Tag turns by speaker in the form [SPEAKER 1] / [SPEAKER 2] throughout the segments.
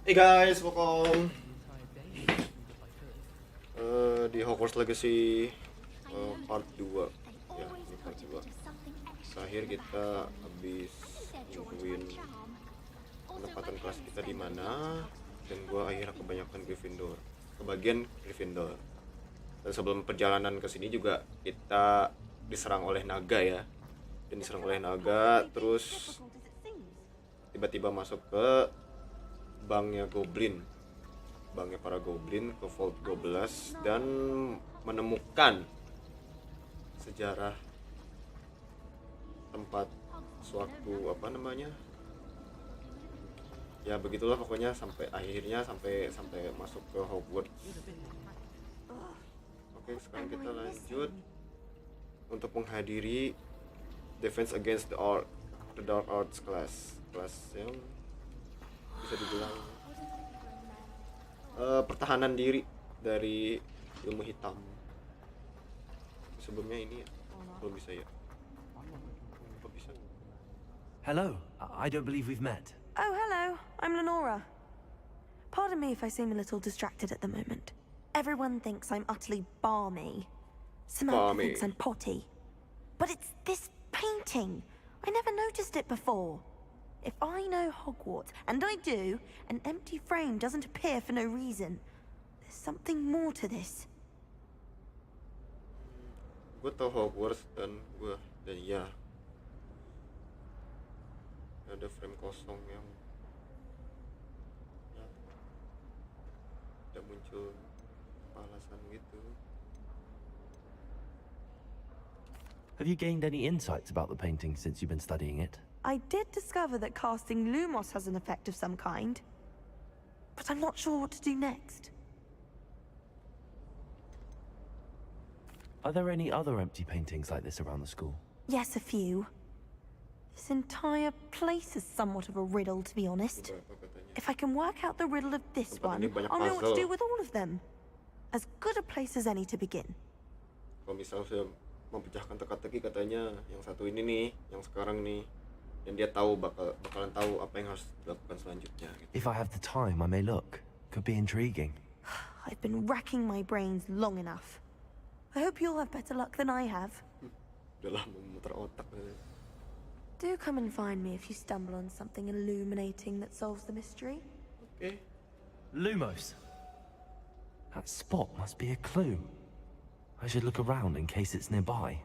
[SPEAKER 1] Hey guys, welcome di Hogwarts Legacy part 2. Ya, ini part 2. Terakhir kita habis nungguin penempatan kelas kita di mana, dan gua akhirnya kebagian Gryffindor. Dan sebelum perjalanan ke sini juga kita diserang oleh naga ya. Dan diserang oleh naga, terus tiba-tiba masuk ke banknya para goblin, ke Vault 12, dan menemukan sejarah tempat suatu ya begitulah pokoknya, sampai akhirnya sampai masuk ke Hogwarts. Oke, sekarang kita lanjut untuk menghadiri Defense Against the Dark Arts kelas yang bisa dibilang pertahanan diri dari ilmu hitam. Sebelumnya ini belum bisa ya. Kok bisa?
[SPEAKER 2] Hello, I don't believe we've met.
[SPEAKER 3] Oh, hello. I'm Lenora. Pardon me if I seem a little distracted at the moment. Everyone thinks I'm utterly balmy. Samantha thinks I'm potty. But it's this painting. I never noticed it before. If I know Hogwarts, and I do, an empty frame doesn't appear for no reason. There's something more to this.
[SPEAKER 1] Gue tau Hogwarts dan ya ada frame kosong yang ya tidak muncul alasan gitu.
[SPEAKER 2] Have you gained any insights about the painting since you've been studying it?
[SPEAKER 3] I did discover that casting Lumos has an effect of some kind, but I'm not sure what to do next.
[SPEAKER 2] Are there any other empty paintings like this around the school?
[SPEAKER 3] Yes, a few. This entire place is somewhat of a riddle, to be honest. If I can work out the riddle of this one, I'll know what to do with all of them. As good a place as any to begin.
[SPEAKER 1] Kalau misalnya saya mempecahkan teka-teki, katanya yang satu ini nih, yang sekarang nih, dan dia tahu bakalan tahu apa yang harus dilakukan selanjutnya gitu.
[SPEAKER 2] If I have the time, I may look. Could be intriguing.
[SPEAKER 3] I've been racking my brains long enough. I hope you'll have better luck than I have.
[SPEAKER 1] Udah lama memutar otak.
[SPEAKER 3] Do come and find me if you stumble on something illuminating that solves the mystery.
[SPEAKER 1] Okay.
[SPEAKER 2] Lumos. That spot must be a clue. I should look around in case it's nearby.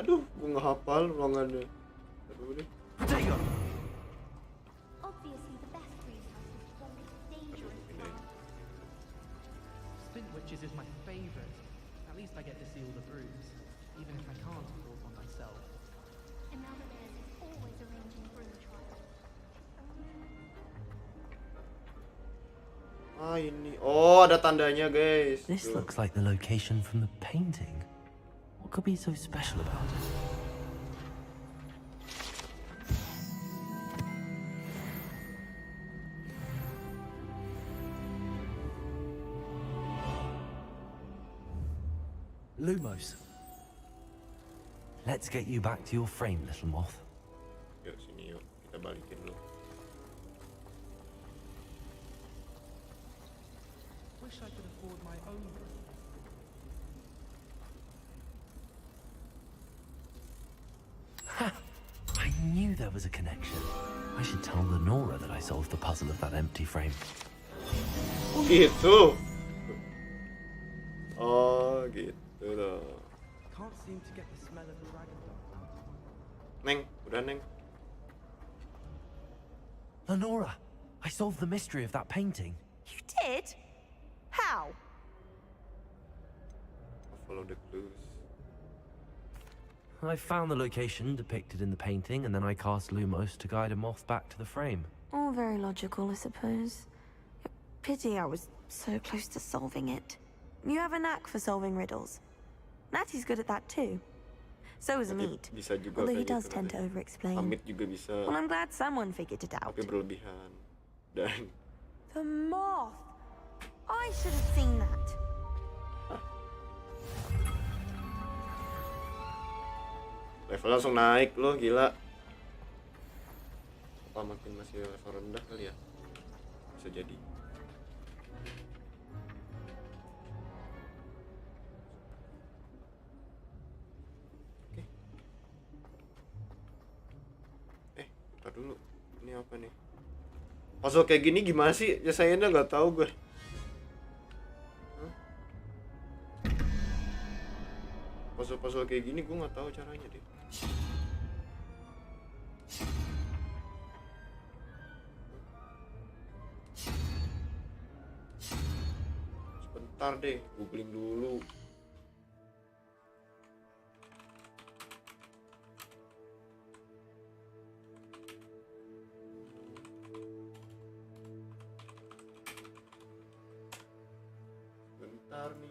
[SPEAKER 1] Aduh, gue nggak hafal ruangannya. Aduh deh.
[SPEAKER 4] Obviously, the best greenhouse is the one that's dangerous.
[SPEAKER 5] Stint Witches is my favorite. At least I get to see all the brooms, even if I can't afford one myself.
[SPEAKER 4] And now is always arranging broom trials.
[SPEAKER 1] Ini. Oh, ada tandanya, guys.
[SPEAKER 2] This looks like the location from the painting. What could be so special about it? Lumos. Let's get you back to your frame, little moth.
[SPEAKER 1] Yuk, sini yuk. Kita balikin dulu.
[SPEAKER 5] Wish I could afford my own broom.
[SPEAKER 2] I knew there was a connection. I should tell Lenora that I solved the puzzle of that empty frame.
[SPEAKER 1] Oh gitu. Oh gitu loh.
[SPEAKER 5] Can't seem to get the smell of the dragon.
[SPEAKER 1] Neng, udah Neng.
[SPEAKER 2] Lenora, I solved the mystery of that painting.
[SPEAKER 3] You did? How?
[SPEAKER 1] I'll follow the clues.
[SPEAKER 2] I found the location depicted in the painting, and then I cast Lumos to guide a moth back to the frame.
[SPEAKER 3] All very logical, I suppose. Pity I was so close to solving it. You have a knack for solving riddles. Natty's good at that too. So is Amit,
[SPEAKER 1] Bisa juga
[SPEAKER 3] although he
[SPEAKER 1] kayak
[SPEAKER 3] does
[SPEAKER 1] gitu,
[SPEAKER 3] tend to
[SPEAKER 1] katanya.
[SPEAKER 3] over-explain.
[SPEAKER 1] Amit juga bisa,
[SPEAKER 3] Well, I'm glad someone figured it out.
[SPEAKER 1] tapi berlebihan. Dan
[SPEAKER 3] The moth! I should have seen that.
[SPEAKER 1] Level langsung naik loh, gila. Apa makin masih level rendah kali ya? Bisa jadi. Oke. Ntar dulu. Ini apa nih? Puzzle kayak gini gimana sih? Ya saya nggak tahu gue. Puzzle kayak gini gue nggak tahu caranya deh. Sebentar deh, googling dulu. Bentar nih.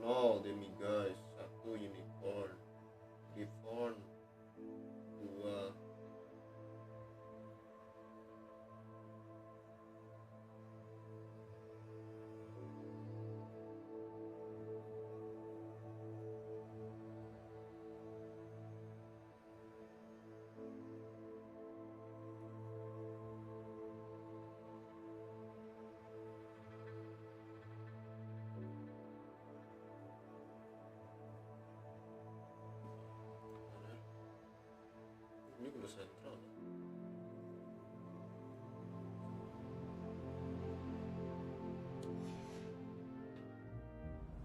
[SPEAKER 1] Nol demi guys, 1 unicorn, unicorn, 2. Ini udah sentral.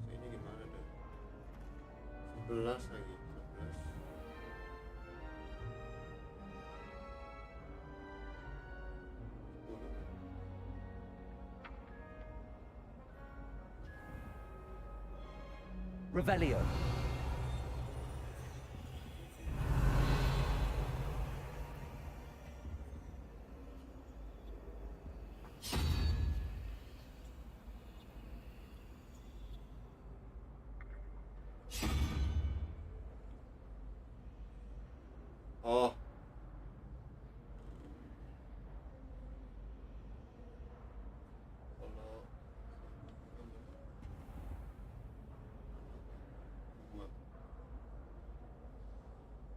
[SPEAKER 1] Ini gimana dah? 11 lagi, 11.
[SPEAKER 2] Revelio.
[SPEAKER 1] Oh.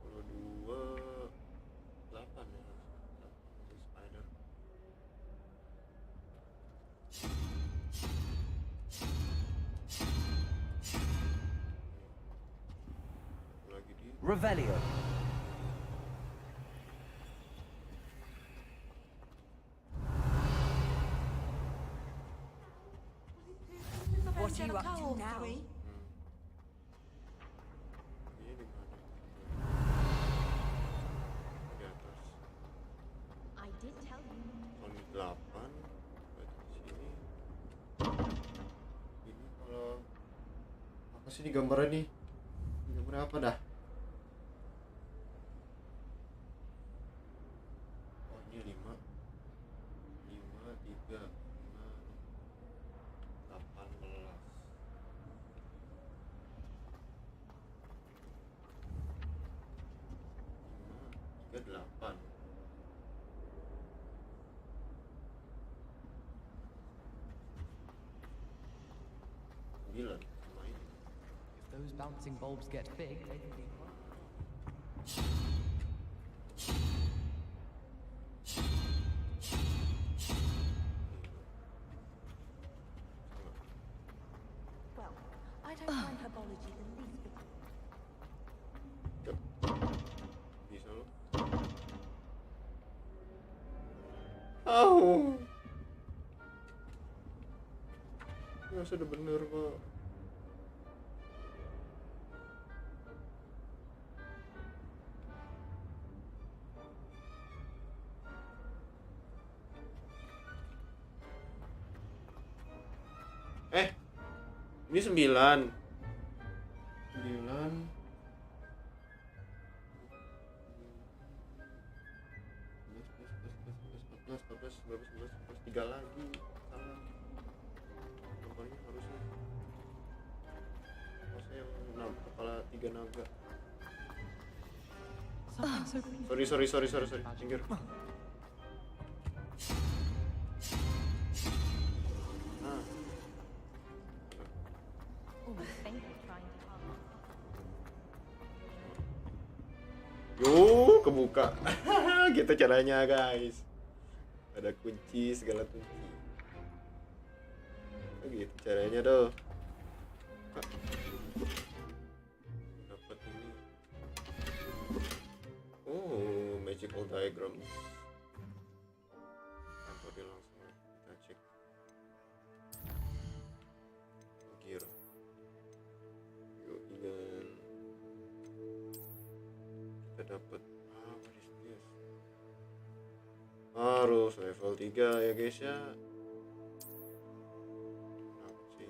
[SPEAKER 1] Kalau 2 8 ya. 8 spider. Lagi di
[SPEAKER 2] Revelio.
[SPEAKER 6] What are you up to now?
[SPEAKER 1] ini di mana? Di atas.
[SPEAKER 4] I did tell you.
[SPEAKER 1] Kalau ini 8 berarti di sini. Ini kalau apa sih ini gambarnya nih? Gambarnya apa dah? Oh ini 5 3 5 18 5 3 8 9 sama ini.
[SPEAKER 5] If those bouncing bulbs get big, they can be quite.
[SPEAKER 6] Well, I don't find herbology the least bit.
[SPEAKER 1] Cep. Bisa lo. Au. Ya sudah bener kok. Ini 9 3 lagi salah nomornya harusnya yang kepala 3 naga
[SPEAKER 5] Something so
[SPEAKER 1] Sorry. Minggir.
[SPEAKER 4] Almost fainted trying to hug.
[SPEAKER 1] Yo, kebuka. Gitu caranya, guys. Ada kunci, segala kunci. Gitu caranya tuh. Dapat ini. Oh, magical diagram. Tanpa dia langsung kita cek. Gear. Yo, igen. Kita dapat what is this? Harus level 3 ya guys ya. Kenapa sih?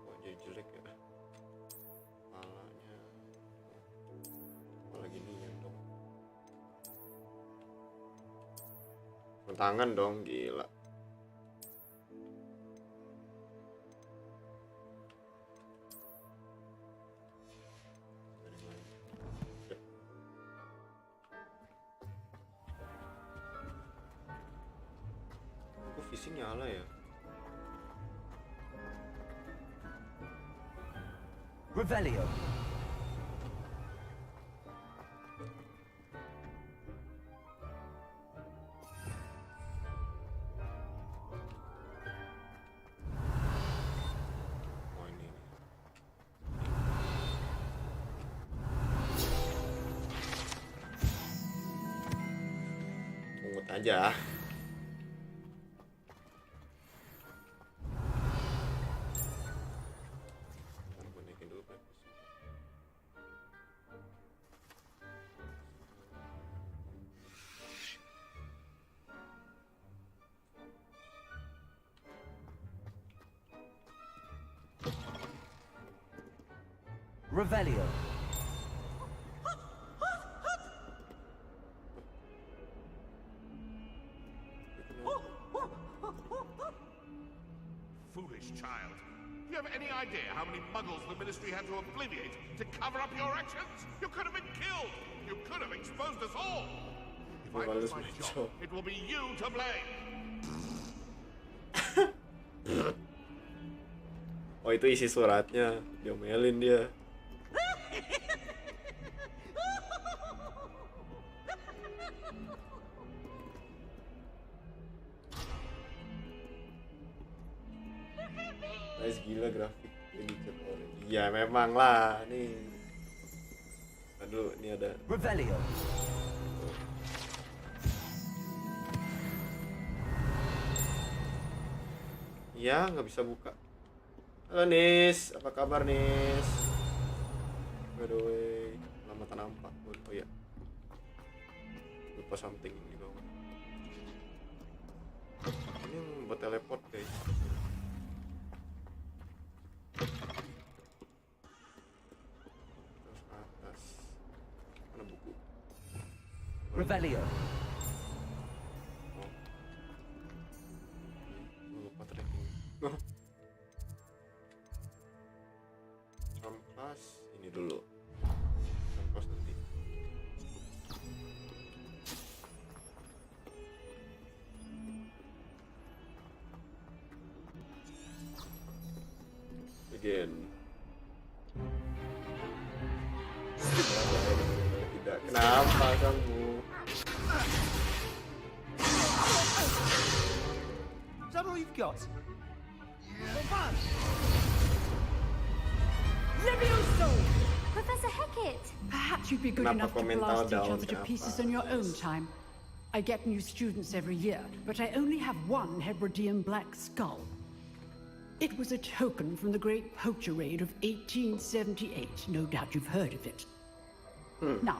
[SPEAKER 1] Kok jadi jelek ya? Kepalanya. Kepala gini ya dong. Tangan dong, gila. Kok fishing nyala ya?
[SPEAKER 2] Revelio.
[SPEAKER 1] Oh ini. Pungut aja. Ntar gua naikin dulu Pak.
[SPEAKER 2] Revelio.
[SPEAKER 7] Foolish child. Do you have any idea how many muggles the Ministry had to obliviate to cover up your actions? You could have been killed. You could have exposed us all. If I lose my job, it will be you to blame.
[SPEAKER 1] Oh itu isi suratnya, diomelin dia. Nice, gila grafik editor orang. Iya memang lah nih. Aduh ini ada.
[SPEAKER 2] Revelio.
[SPEAKER 1] Iya nggak bisa buka. Halo Nis, apa kabar Nis? By the way, lama tak nampak. Oh iya, lupa something di bawah. Ini yang buat teleport guys. Terus ke atas. Mana buku?
[SPEAKER 2] Revelio.
[SPEAKER 1] Oh. Lupa tracking. Oh. Kelas ini dulu. Kelas nanti. Again. Tidak. Kenapa kamu?
[SPEAKER 2] Is that all you've got?
[SPEAKER 4] Professor Hecat!
[SPEAKER 8] Perhaps you'd be good
[SPEAKER 1] Kenapa
[SPEAKER 8] enough to
[SPEAKER 1] komentar
[SPEAKER 8] blast each
[SPEAKER 1] daun?
[SPEAKER 8] other to
[SPEAKER 1] Kenapa?
[SPEAKER 8] pieces in your own time. I get new students every year, but I only have one Hebridean black skull. It was a token from the Great Poacher Raid of 1878. No doubt you've heard of it. Now,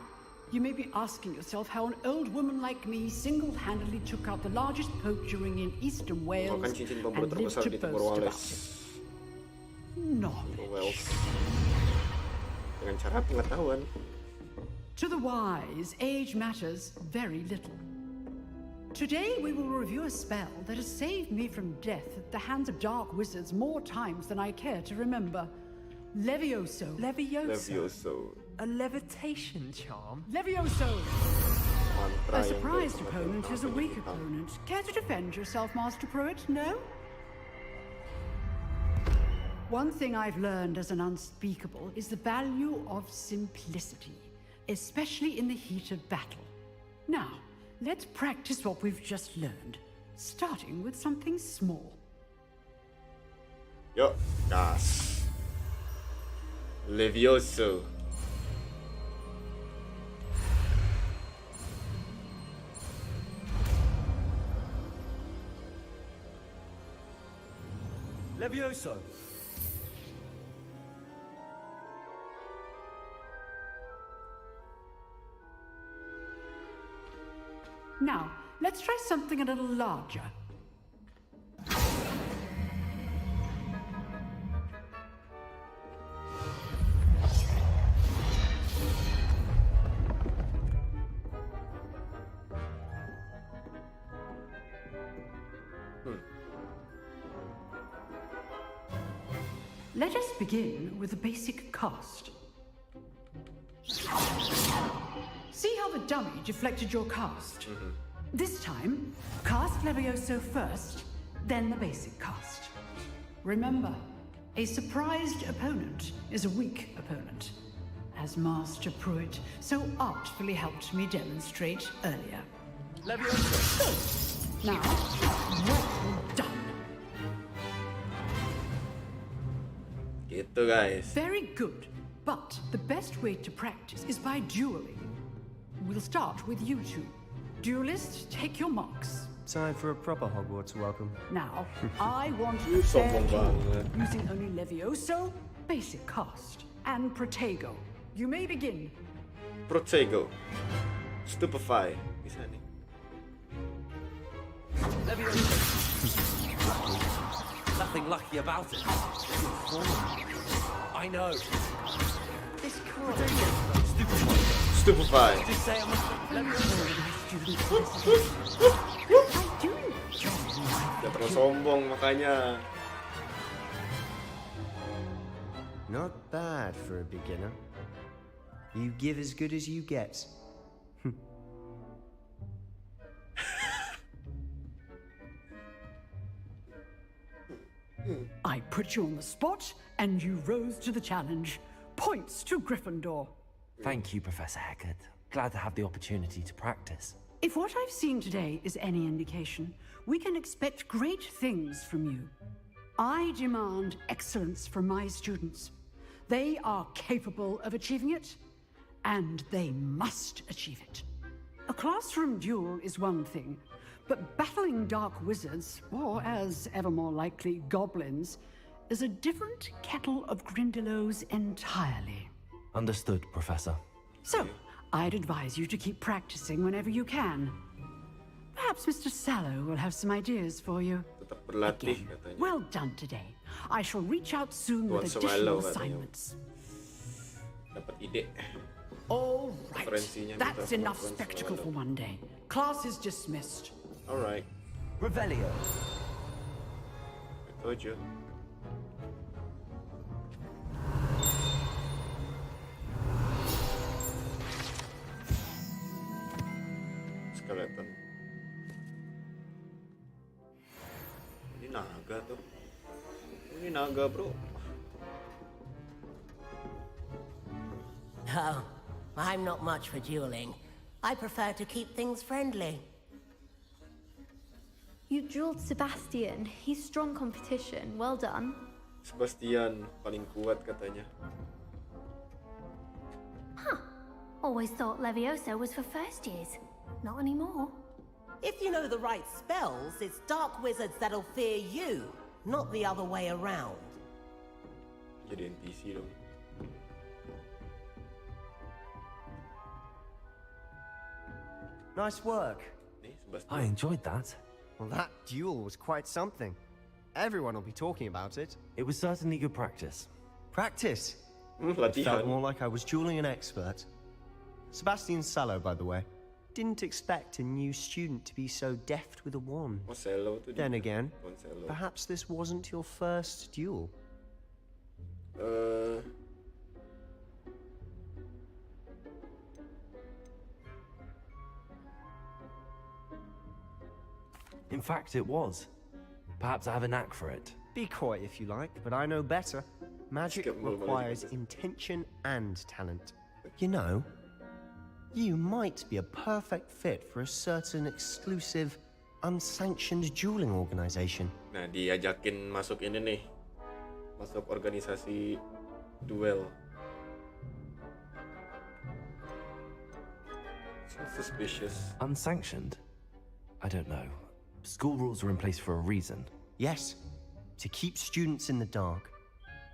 [SPEAKER 8] you may be asking yourself how an old woman like me single-handedly took out the largest poacher ring in eastern Wales
[SPEAKER 1] Merupakan cincin pemburu
[SPEAKER 8] and lived
[SPEAKER 1] terbesar
[SPEAKER 8] to
[SPEAKER 1] di Timur
[SPEAKER 8] boast about
[SPEAKER 1] Wales.
[SPEAKER 8] it. Knowledge.
[SPEAKER 1] Wales. Dengan cara pengetahuan.
[SPEAKER 8] To the wise, age matters very little. Today we will review a spell that has saved me from death at the hands of dark wizards more times than I care to remember. Levioso.
[SPEAKER 1] Levioso.
[SPEAKER 5] A levitation charm?
[SPEAKER 8] Levioso!
[SPEAKER 1] Mantra
[SPEAKER 8] A
[SPEAKER 1] yang
[SPEAKER 8] surprised
[SPEAKER 1] dari
[SPEAKER 8] opponent is a
[SPEAKER 1] hitam.
[SPEAKER 8] weak opponent. Care to defend yourself, Master Pruitt? No? One thing I've learned as an unspeakable is the value of simplicity, especially in the heat of battle. Now, let's practice what we've just learned, starting with something small.
[SPEAKER 1] Yuk, gas. Levioso.
[SPEAKER 2] Levioso.
[SPEAKER 8] Now, let's try something a little larger. Let us begin with a basic cast. See how the dummy deflected your cast? This time, cast Levioso first, then the basic cast. Remember, a surprised opponent is a weak opponent, as Master Pruitt so artfully helped me demonstrate earlier.
[SPEAKER 2] Levioso.
[SPEAKER 8] Now, well done.
[SPEAKER 1] Gitu guys.
[SPEAKER 8] Very good, but the best way to practice is by dueling. We'll start with you two. Duelists, take your marks.
[SPEAKER 9] Time for a proper Hogwarts welcome.
[SPEAKER 8] Now, I want a fair
[SPEAKER 1] Sombong
[SPEAKER 8] duel,
[SPEAKER 1] banget.
[SPEAKER 8] using only Levioso, basic cast, and Protego. You may begin.
[SPEAKER 1] Protego. Stupefy. Bisa nih.
[SPEAKER 2] Nothing lucky about it. I know.
[SPEAKER 5] This card.
[SPEAKER 1] Stupefy.
[SPEAKER 2] Just say I'm
[SPEAKER 1] Dia terlalu sombong makanya.
[SPEAKER 9] Not bad for a beginner. You give as good as you get.
[SPEAKER 8] I put you on the spot, and you rose to the challenge. Points to Gryffindor.
[SPEAKER 2] Thank you, Professor Haggard. Glad to have the opportunity to practice.
[SPEAKER 8] If what I've seen today is any indication, we can expect great things from you. I demand excellence from my students. They are capable of achieving it, and they must achieve it. A classroom duel is one thing, but battling dark wizards, or as ever more likely, goblins, is a different kettle of Grindylows entirely.
[SPEAKER 2] Understood, Professor.
[SPEAKER 8] So, I'd advise you to keep practicing whenever you can. Perhaps Mr. Sallow will have some ideas for you.
[SPEAKER 1] Tetap berlatih
[SPEAKER 8] Again,
[SPEAKER 1] katanya.
[SPEAKER 8] well done today. I shall reach out soon
[SPEAKER 1] Tuan
[SPEAKER 8] with
[SPEAKER 1] Swallow
[SPEAKER 8] additional
[SPEAKER 1] katanya.
[SPEAKER 8] assignments.
[SPEAKER 1] Dapat ide.
[SPEAKER 8] All right,
[SPEAKER 1] Referensinya
[SPEAKER 8] that's
[SPEAKER 1] minta sama
[SPEAKER 8] enough
[SPEAKER 1] Tuan
[SPEAKER 8] spectacle
[SPEAKER 1] Swallow.
[SPEAKER 8] for one day. Class is dismissed.
[SPEAKER 1] Alright.
[SPEAKER 2] Revelio.
[SPEAKER 1] Itu aja. Skeleton. Ini naga tuh. Ini naga, bro.
[SPEAKER 10] Oh, I'm not much for dueling. I prefer to keep things friendly.
[SPEAKER 4] You dueled Sebastian. He's strong competition. Well done.
[SPEAKER 1] Sebastian paling kuat katanya.
[SPEAKER 4] Always thought Levioso was for first years. Not anymore.
[SPEAKER 10] If you know the right spells, it's dark wizards that'll fear you, not the other way around.
[SPEAKER 1] Jadi NPC dong.
[SPEAKER 9] Nice work.
[SPEAKER 1] Nih
[SPEAKER 2] I
[SPEAKER 1] Sebastian.
[SPEAKER 2] enjoyed that.
[SPEAKER 9] Well, that duel was quite something. Everyone will be talking about it.
[SPEAKER 2] It was certainly good practice.
[SPEAKER 9] Practice. Felt
[SPEAKER 1] Latihan.
[SPEAKER 9] more like I was dueling an expert. Sebastian Sallow, by the way. Didn't expect a new student to be so deft with a wand.
[SPEAKER 1] Oh, Selo tuh.
[SPEAKER 9] Then
[SPEAKER 1] dia.
[SPEAKER 9] again,
[SPEAKER 1] Tuan Selo.
[SPEAKER 9] perhaps this wasn't your first duel.
[SPEAKER 2] In fact, it was. Perhaps I have a knack for it.
[SPEAKER 9] Be coy if you like, but I know better. Magic
[SPEAKER 1] Skip more
[SPEAKER 9] requires
[SPEAKER 1] magic.
[SPEAKER 9] intention and talent. You know, you might be a perfect fit for a certain exclusive, unsanctioned dueling organization.
[SPEAKER 1] Nah, diajakin masuk ini nih. Masuk organisasi duel. Sounds suspicious.
[SPEAKER 2] Unsanctioned? I don't know. School rules are in place for a reason.
[SPEAKER 9] Yes, to keep students in the dark.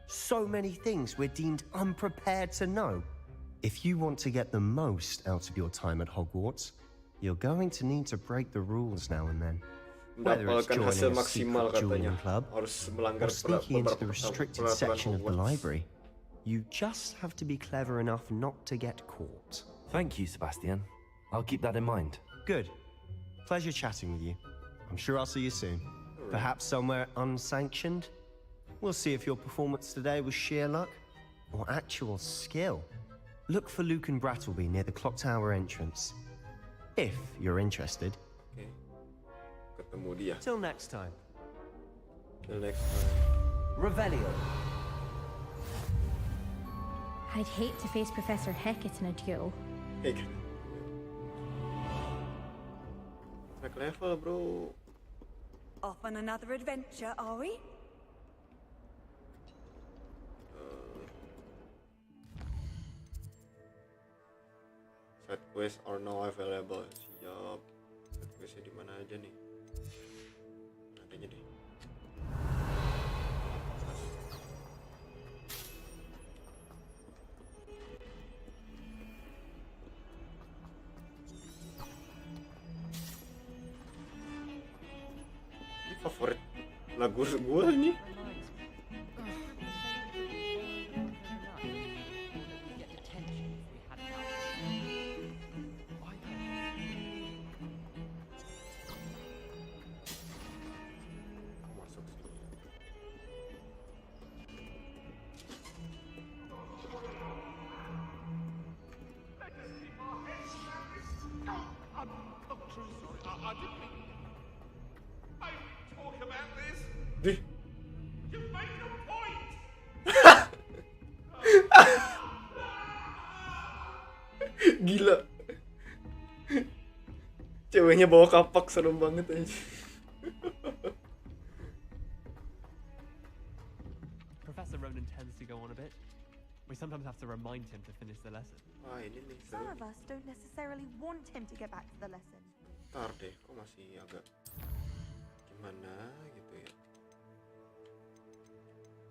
[SPEAKER 9] So many things we're deemed unprepared to know. If you want to get the most out of your time at Hogwarts, you're going to need to break the rules now and then. Whether it's
[SPEAKER 1] Mendapatkan hasil
[SPEAKER 9] joining a
[SPEAKER 1] maksimal
[SPEAKER 9] secret dueling
[SPEAKER 1] katanya.
[SPEAKER 9] club
[SPEAKER 1] Harus
[SPEAKER 9] or
[SPEAKER 1] melanggar
[SPEAKER 9] sneaking into the
[SPEAKER 1] beberapa
[SPEAKER 9] restricted
[SPEAKER 1] peraturan
[SPEAKER 9] section of the
[SPEAKER 1] Hogwarts.
[SPEAKER 9] library, you just have to be clever enough not to get caught.
[SPEAKER 2] Thank you, Sebastian. I'll keep that in mind.
[SPEAKER 9] Good. Pleasure chatting with you. I'm sure I'll see you soon. Perhaps somewhere unsanctioned? We'll see if your performance today was sheer luck or actual skill. Look for Luke and Brattleby near the clock tower entrance. If you're interested.
[SPEAKER 1] Oke. Ketemu dia.
[SPEAKER 9] Till next time.
[SPEAKER 1] Till next time.
[SPEAKER 9] Revelio.
[SPEAKER 11] I'd hate to face Professor Hecat in a duel.
[SPEAKER 1] Hey, kan. Naik level, bro.
[SPEAKER 6] Off on another adventure, are we?
[SPEAKER 1] Side quests are now available. Siap. Side questnya di mana aja nih? Adanya deh. Ini favorit lagu gue nih. Masuk sini.
[SPEAKER 7] I'm truly sorry. I didn't mean... I talk about this.
[SPEAKER 1] Dih.
[SPEAKER 7] You made your point.
[SPEAKER 1] Gila. Ceweknya bawa kapak, serem banget aja.
[SPEAKER 5] Professor Ronan tends to go on a bit. We sometimes have to remind him to finish the lesson.
[SPEAKER 1] Wah, ini nih
[SPEAKER 3] Some
[SPEAKER 1] seru.
[SPEAKER 3] of us don't necessarily want him to get back to the lesson.
[SPEAKER 1] Ntar deh, kok masih agak gimana gitu ya.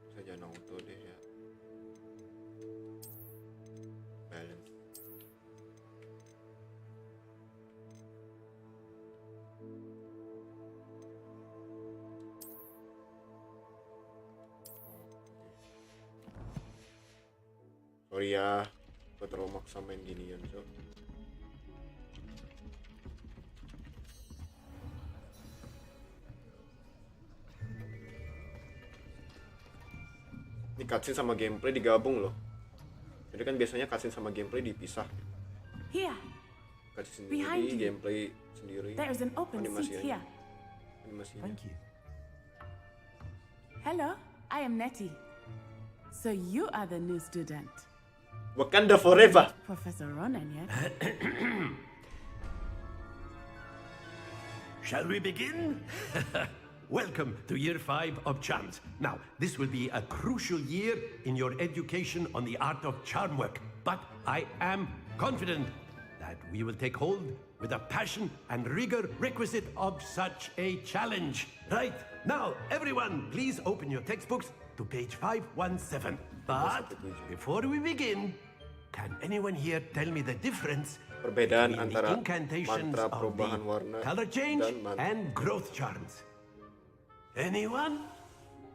[SPEAKER 1] Bisa jangan auto deh ya. Balance. Sorry ya, gue terlalu maksa main ginian, so. Ini cutscene sama gameplay digabung loh. Jadi kan biasanya cutscene sama gameplay dipisah.
[SPEAKER 6] Here,
[SPEAKER 1] Cutscene
[SPEAKER 6] Behind
[SPEAKER 1] sendiri,
[SPEAKER 6] you.
[SPEAKER 1] gameplay sendiri.
[SPEAKER 6] there is an open seat
[SPEAKER 1] Animasinya.
[SPEAKER 6] here.
[SPEAKER 1] Animasinya.
[SPEAKER 2] Thank you.
[SPEAKER 6] Hello, I am Nettie. So you are the new student.
[SPEAKER 1] Wakanda forever.
[SPEAKER 6] Professor Ronan, yet?
[SPEAKER 12] Shall we begin? Welcome to year 5 of charms. Now, this will be a crucial year in your education on the art of charm work, but I am confident that we will take hold with the passion and rigor requisite of such a challenge. Right, now, everyone, please open your textbooks to page 517. But before we begin, can anyone here tell me the difference
[SPEAKER 1] Perbedaan
[SPEAKER 12] between
[SPEAKER 1] antara
[SPEAKER 12] the incantations
[SPEAKER 1] mantra
[SPEAKER 12] of
[SPEAKER 1] perubahan
[SPEAKER 12] the
[SPEAKER 1] warna
[SPEAKER 12] color change
[SPEAKER 1] dan mantra
[SPEAKER 12] and growth charms? Anyone?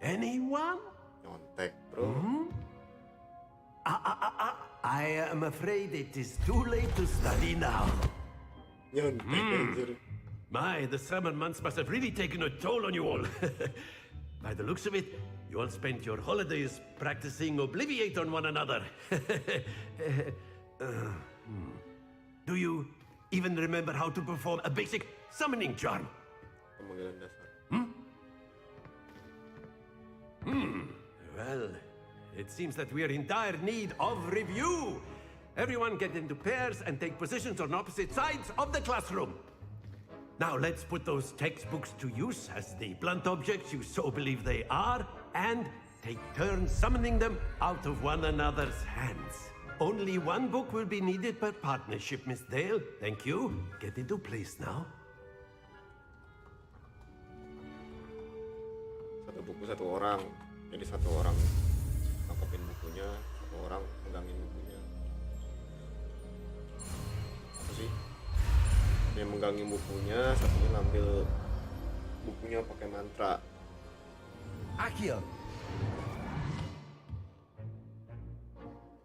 [SPEAKER 12] Anyone?
[SPEAKER 1] nyontek, bro.
[SPEAKER 12] I am afraid it is too late to study now.
[SPEAKER 1] Nyontek anjir.
[SPEAKER 12] My, the summer months must have really taken a toll on you all. By the looks of it, you all spent your holidays practicing Obliviate on one another. Do you even remember how to perform a basic summoning charm?
[SPEAKER 1] Pemanggilan dasar.
[SPEAKER 12] Well, it seems that we are in dire need of review. Everyone get into pairs and take positions on opposite sides of the classroom. Now let's put those textbooks to use as the blunt objects you so believe they are, and take turns summoning them out of one another's hands. Only one book will be needed per partnership, Miss Dale. Thank you. Get into place now.
[SPEAKER 1] Satu buku satu orang. Jadi satu orang nangkepin bukunya, satu orang megangin bukunya. Apa sih? Dia megangin bukunya, satunya ngambil bukunya pakai mantra.
[SPEAKER 12] Akio.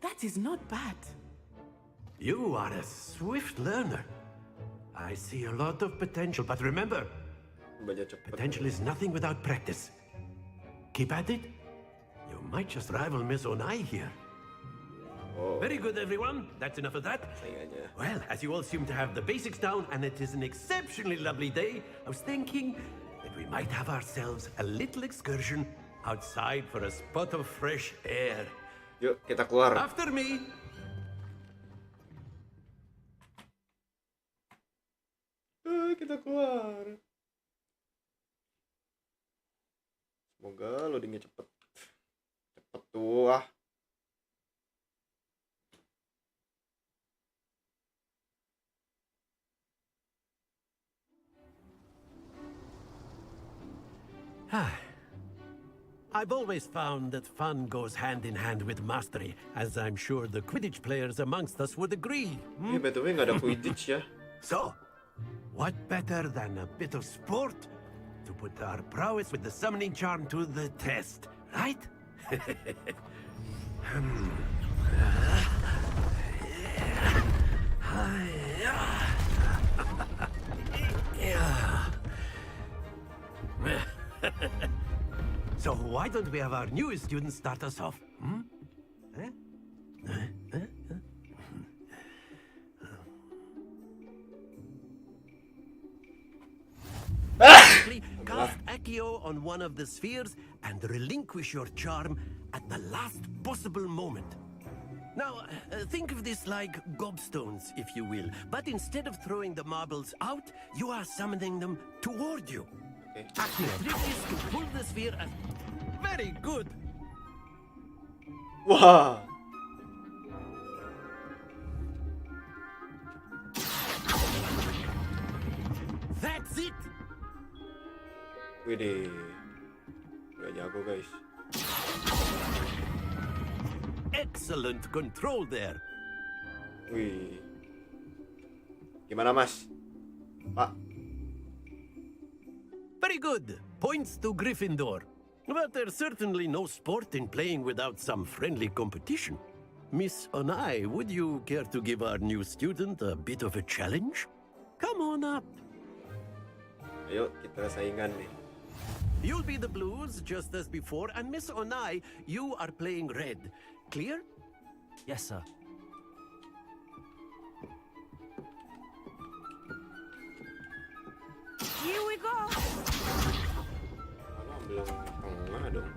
[SPEAKER 13] That is not bad.
[SPEAKER 12] You are a swift learner. I see a lot of potential, but remember, potential is nothing without practice. Keep at it. You might just rival Miss Onai here.
[SPEAKER 1] Oh.
[SPEAKER 12] Very good, everyone. That's enough of that. Well, as you all seem to have the basics down, and it is an exceptionally lovely day, I was thinking that we might have ourselves a little excursion outside for a spot of fresh air.
[SPEAKER 1] Yuk, kita keluar.
[SPEAKER 12] After me.
[SPEAKER 1] Kita keluar. Semoga loadingnya cepet. Cepet tuh ah.
[SPEAKER 12] I've always found that fun goes hand in hand with mastery, as I'm sure the Quidditch players amongst us would agree.
[SPEAKER 1] BTW nggak ada Quidditch ya.
[SPEAKER 12] So, what better than a bit of sport to put our prowess with the summoning charm to the test, right? So why don't we have our newest student start us off? Cast Accio on one of the spheres and relinquish your charm at the last possible moment. Now, think of this like gobstones, if you will, but instead of throwing the marbles out, you are summoning them toward you. Accio, the trick is to pull the sphere as... Very good!
[SPEAKER 1] Wah.
[SPEAKER 12] That's it!
[SPEAKER 1] Widih. Udah jago guys.
[SPEAKER 12] Excellent control there.
[SPEAKER 1] Wih. Gimana Mas? Pak.
[SPEAKER 12] Very good. Points to Gryffindor. But there's certainly no sport in playing without some friendly competition. Miss Onai, would you care to give our new student a bit of a challenge? Come on up.
[SPEAKER 1] Ayo kita saingan nih.
[SPEAKER 12] You'll be the blues just as before, and Miss Onai, you are playing red. Clear?
[SPEAKER 2] Yes, sir.
[SPEAKER 3] Here we go.
[SPEAKER 1] Belum tengah dong.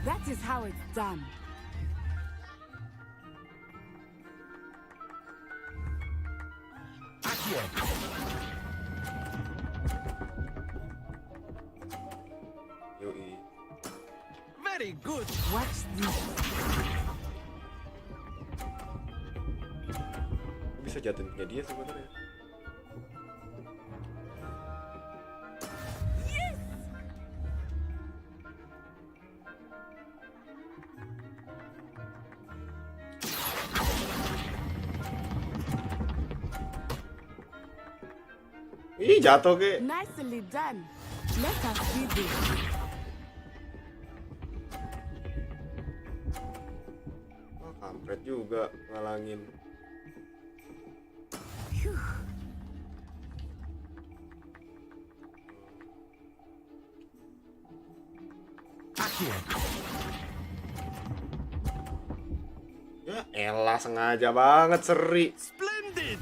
[SPEAKER 13] That is how it's done.
[SPEAKER 12] Accio.
[SPEAKER 1] Yoi.
[SPEAKER 12] Very good.
[SPEAKER 13] Watch this.
[SPEAKER 1] Bisa jatuhin punya dia sebenarnya. Ih, jatuh ke.
[SPEAKER 13] Nicely done. Let us see this.
[SPEAKER 1] Oh, kampret juga ngalangin.
[SPEAKER 12] Accio.
[SPEAKER 1] Ya Elah, sengaja banget Seri.
[SPEAKER 12] Splendid!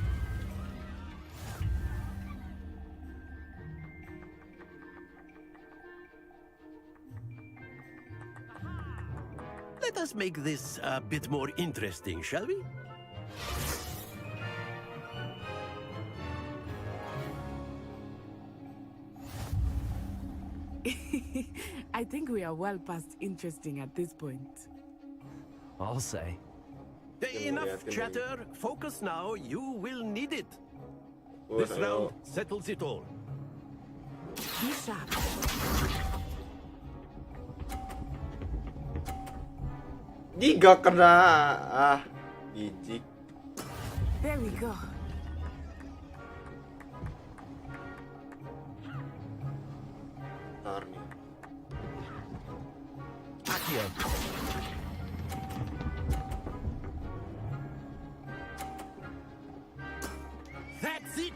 [SPEAKER 12] Let us make this a bit more interesting, shall we?
[SPEAKER 13] I think we are well past interesting at this point.
[SPEAKER 2] I'll say.
[SPEAKER 12] Enough chatter. Focus now. You will need it.
[SPEAKER 1] Oh,
[SPEAKER 12] This round settles it all.
[SPEAKER 13] Be sharp.
[SPEAKER 1] Giga kena. Ah, biji.
[SPEAKER 13] There we go.
[SPEAKER 1] Ntar nih.
[SPEAKER 2] Accio.
[SPEAKER 12] That's it.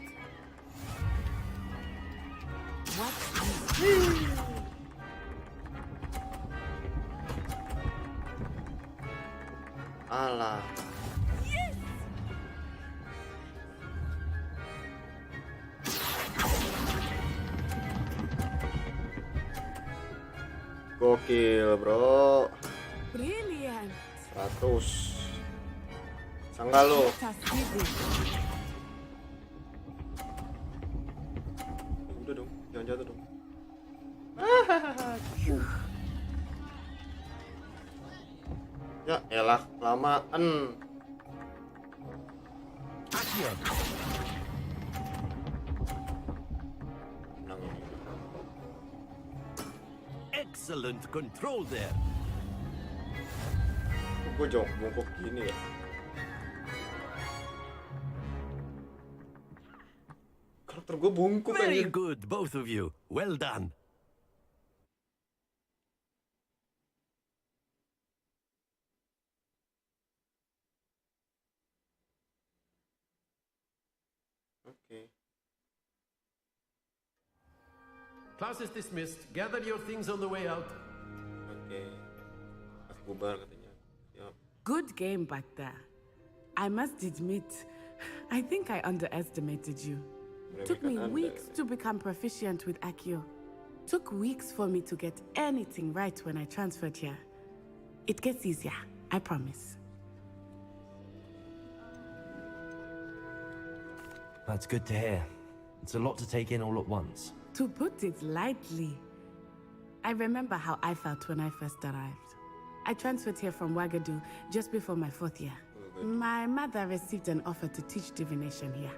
[SPEAKER 13] What's
[SPEAKER 1] Alah. Gokil, bro.
[SPEAKER 13] brilliant?
[SPEAKER 1] 100. Sangga lo.
[SPEAKER 13] Let us see this.
[SPEAKER 1] Udah dong, jangan jatuh dong. Ya elah, kelamaan.
[SPEAKER 2] Accio.
[SPEAKER 1] Menang.
[SPEAKER 12] Excellent control there.
[SPEAKER 1] Gue jongkok gini ya. Karakter gue bungkuk
[SPEAKER 12] Very
[SPEAKER 1] aja.
[SPEAKER 12] good, both of you. Well done.
[SPEAKER 1] Oke.
[SPEAKER 12] Class is dismissed. Gather your things on the way out.
[SPEAKER 1] Oke. Aku bubar katanya. Siap.
[SPEAKER 13] Good game back there. I must admit, I think I underestimated you. Took me weeks to become proficient with Accio. Took weeks for me to get anything right when I transferred here. It gets easier, I promise.
[SPEAKER 2] That's good to hear. It's a lot to take in all at once.
[SPEAKER 13] To put it lightly, I remember how I felt when I first arrived. I transferred here from Wagadu just before my 4th year. My mother received an offer to teach divination here.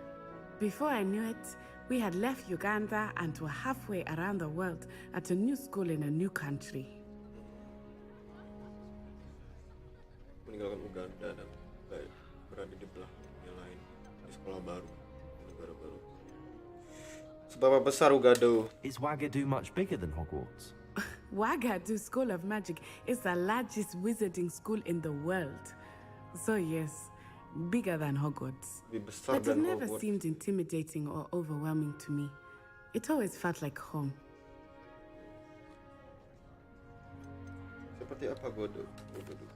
[SPEAKER 13] Before I knew it, we had left Uganda and were halfway around the world at a new school in a new country.
[SPEAKER 1] Meninggalkan Uganda dan berada di belahnya lain di sekolah baru, negara baru. Seberapa besar Uganda?
[SPEAKER 2] Is Wagadu much bigger than Hogwarts?
[SPEAKER 13] Wagadu School of Magic is the largest wizarding school in the world. So yes, bigger than Hogwarts. But it never seemed intimidating or overwhelming to me. It always felt like home.
[SPEAKER 1] Seperti apa Wagadu?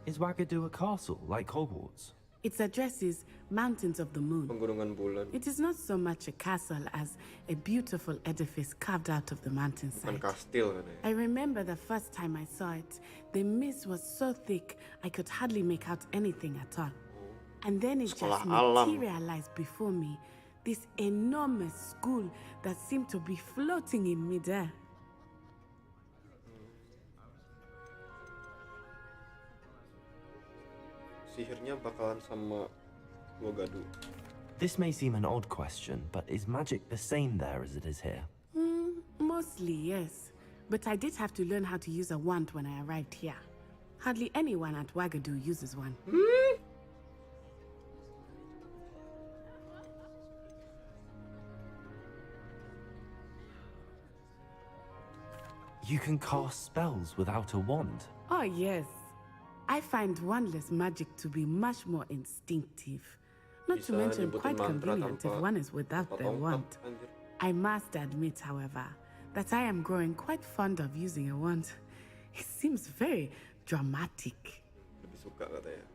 [SPEAKER 2] Is Wagadu a castle like Hogwarts?
[SPEAKER 13] Its address is Mountains of the Moon.
[SPEAKER 1] Penggunungan bulan.
[SPEAKER 13] It is not so much a castle as a beautiful edifice carved out of the mountainside.
[SPEAKER 1] Bukan kastil katanya.
[SPEAKER 13] I remember the first time I saw it, the mist was so thick I could hardly make out anything at all. And then it
[SPEAKER 1] Sekolah
[SPEAKER 13] just
[SPEAKER 1] alam.
[SPEAKER 13] materialized before me, this enormous school that seemed to be floating in midair.
[SPEAKER 1] Sihirnya bakalan sama Wagadu.
[SPEAKER 2] This may seem an odd question, but is magic the same there as it is here?
[SPEAKER 13] Mostly, yes. But I did have to learn how to use a wand when I arrived here. Hardly anyone at Wagadu uses one.
[SPEAKER 2] You can cast spells without a wand.
[SPEAKER 13] Oh, yes. I find wandless magic to be much more instinctive. Not to
[SPEAKER 1] Bisa
[SPEAKER 13] mention
[SPEAKER 1] nyebutin
[SPEAKER 13] quite
[SPEAKER 1] mantra
[SPEAKER 13] convenient if
[SPEAKER 1] tanpa-
[SPEAKER 13] one is without
[SPEAKER 1] tanpa
[SPEAKER 13] their
[SPEAKER 1] tongkat,
[SPEAKER 13] wand.
[SPEAKER 1] anjir.
[SPEAKER 13] I must admit, however, that I am growing quite fond of using a wand. It seems very dramatic.
[SPEAKER 1] Lebih suka katanya.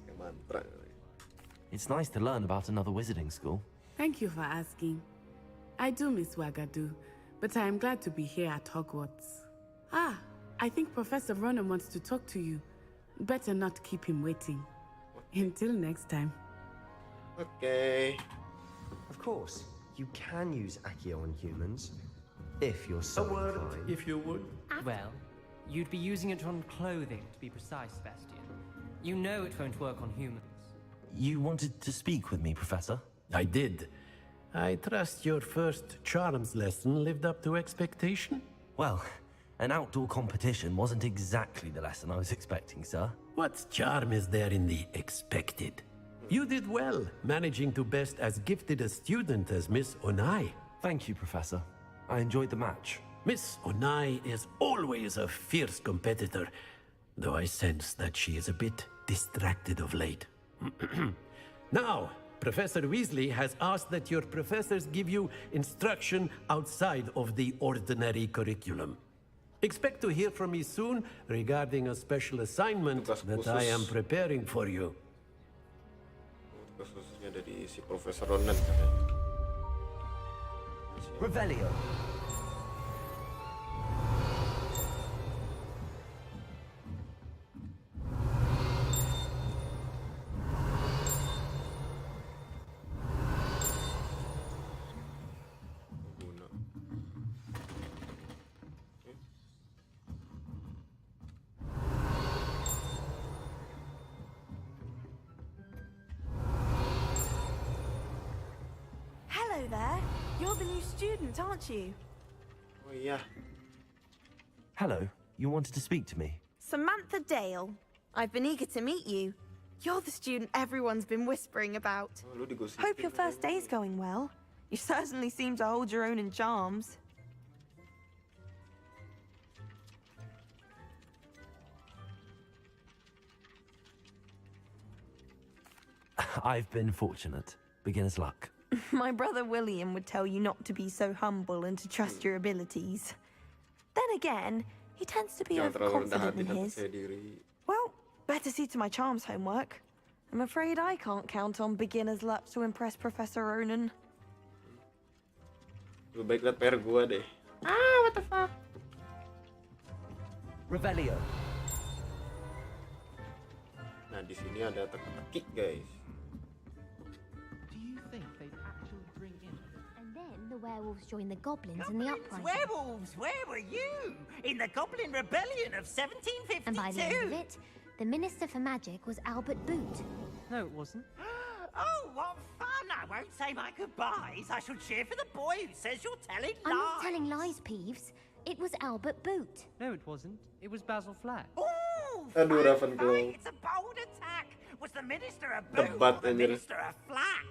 [SPEAKER 1] Kayak mantra.
[SPEAKER 2] It's nice to learn about another wizarding school.
[SPEAKER 13] Thank you for asking. I do miss Wagadu, but I am glad to be here at Hogwarts. Ah, I think Professor Ronan wants to talk to you. Better not keep him waiting. Until next time.
[SPEAKER 1] Okay.
[SPEAKER 9] Of course, you can use Accio on humans, if you're so
[SPEAKER 12] A word,
[SPEAKER 9] inclined.
[SPEAKER 12] if you would.
[SPEAKER 14] Well, you'd be using it on clothing, to be precise, Sebastian. You know it won't work on humans.
[SPEAKER 2] You wanted to speak with me, Professor?
[SPEAKER 12] I did. I trust your first charms lesson lived up to expectation?
[SPEAKER 2] Well, an outdoor competition wasn't exactly the lesson I was expecting, sir.
[SPEAKER 12] What charm is there in the expected? You did well, managing to best as gifted a student as Miss Onai.
[SPEAKER 2] Thank you, Professor. I enjoyed the match.
[SPEAKER 12] Miss Onai is always a fierce competitor, though I sense that she is a bit distracted of late. Now, Professor Weasley has asked that your professors give you instruction outside of the ordinary curriculum. Expect to hear from me soon regarding a special assignment that I am preparing for you.
[SPEAKER 1] Khususnya dari si Profesor Ronan katanya.
[SPEAKER 2] Revelio.
[SPEAKER 3] Hello there. You're the new student, aren't you?
[SPEAKER 1] Oh yeah.
[SPEAKER 2] Hello, you wanted to speak to me?
[SPEAKER 3] Samantha Dale. I've been eager to meet you. You're the student everyone's been whispering about.
[SPEAKER 1] Oh, lu digosipin.
[SPEAKER 3] Hope your first day's going well. You certainly seem to hold your own in charms.
[SPEAKER 2] I've been fortunate. Beginner's luck.
[SPEAKER 3] My brother William would tell you not to be so humble and to trust your abilities. Then again, he tends to be
[SPEAKER 1] Jangan terlalu rendah
[SPEAKER 3] overconfident
[SPEAKER 1] hati
[SPEAKER 3] in
[SPEAKER 1] dan
[SPEAKER 3] his.
[SPEAKER 1] percaya diri.
[SPEAKER 3] Well, better see to my charms homework. I'm afraid I can't count on beginner's luck to impress Professor Ronan.
[SPEAKER 1] Lebih baik liat PR gua deh.
[SPEAKER 3] Ah, what the fuck?
[SPEAKER 2] Revelio.
[SPEAKER 1] Nah, di sini ada teka-teki, guys.
[SPEAKER 5] Do you think they'd actually bring in?
[SPEAKER 4] And then the werewolves joined the goblins in the uprising.
[SPEAKER 15] Werewolves, where were you? In the Goblin Rebellion of 1752?
[SPEAKER 4] And by the end of it, the Minister for Magic was Albert Boot.
[SPEAKER 14] No, it wasn't.
[SPEAKER 15] Oh, what fun! I won't say my goodbyes. I shall cheer for the boy who says you're telling lies.
[SPEAKER 4] I'm not telling lies, Peeves. It was Albert Boot.
[SPEAKER 14] No, it wasn't. It was Basil Flack.
[SPEAKER 15] Ooh,
[SPEAKER 1] Aduh,
[SPEAKER 15] fine,
[SPEAKER 1] Ravenclaw.
[SPEAKER 15] fine. It's a bold attack. Was the Minister a boot
[SPEAKER 1] Debat,
[SPEAKER 15] or the
[SPEAKER 1] anjir.
[SPEAKER 15] Minister a flack?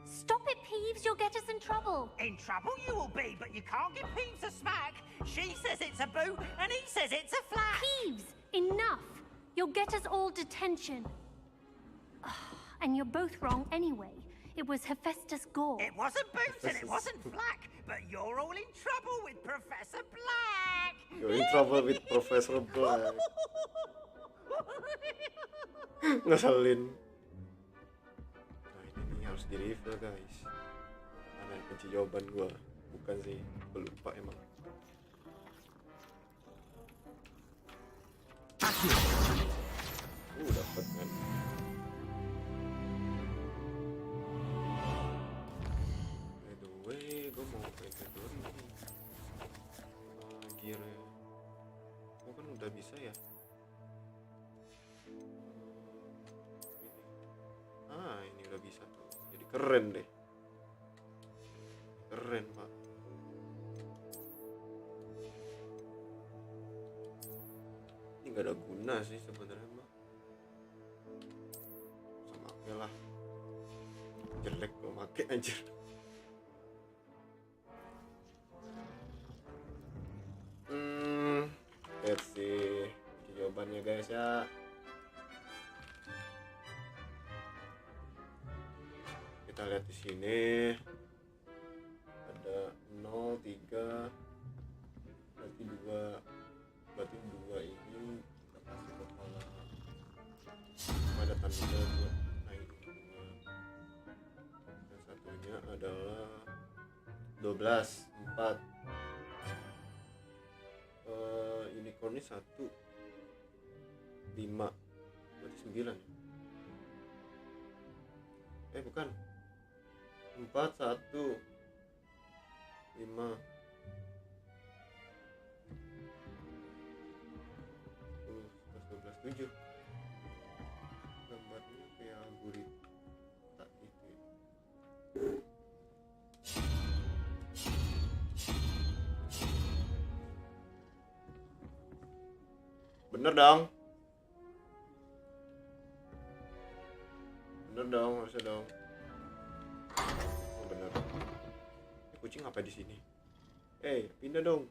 [SPEAKER 4] Stop it, Peeves. You'll get us in trouble.
[SPEAKER 15] In trouble you will be, but you can't give Peeves a smack. She says it's a boot, and he says it's a flack.
[SPEAKER 4] Peeves, enough. You'll get us all detention. And you're both wrong anyway. It was Hephaestus Gore.
[SPEAKER 15] It wasn't Boots and it wasn't Flack, but you're all in trouble with Professor Black.
[SPEAKER 1] You're in trouble with Professor Black. Ngeselin. Nah, ini harus di refill, guys. Mana kunci jawaban gua? Bukan sih, gua lupa emang. Dapat kan. By the way, gue mau ke inventory nih. Gear-nya. Gue kan udah bisa ya. Ini udah bisa tuh. Jadi keren deh. Keren, Pak. Ini gak ada guna sih sebenarnya, Mbak. Sama aja lah. Jelek gue make anjir. Let's see jawabannya, guys ya. Kita lihat di sini ada 0, 3, berarti 2 ini kita kasih kepala. Ada akan bisa buat naik 2. Yang satunya adalah 12 4. Unicorn ini 1 5 berarti 9. Bukan 4 1 5 10 11 12 7. Gambarnya kayak gurita gitu ya. Bener dong, harusnya dong. Oh bener. Kucing apa di sini? Pindah dong.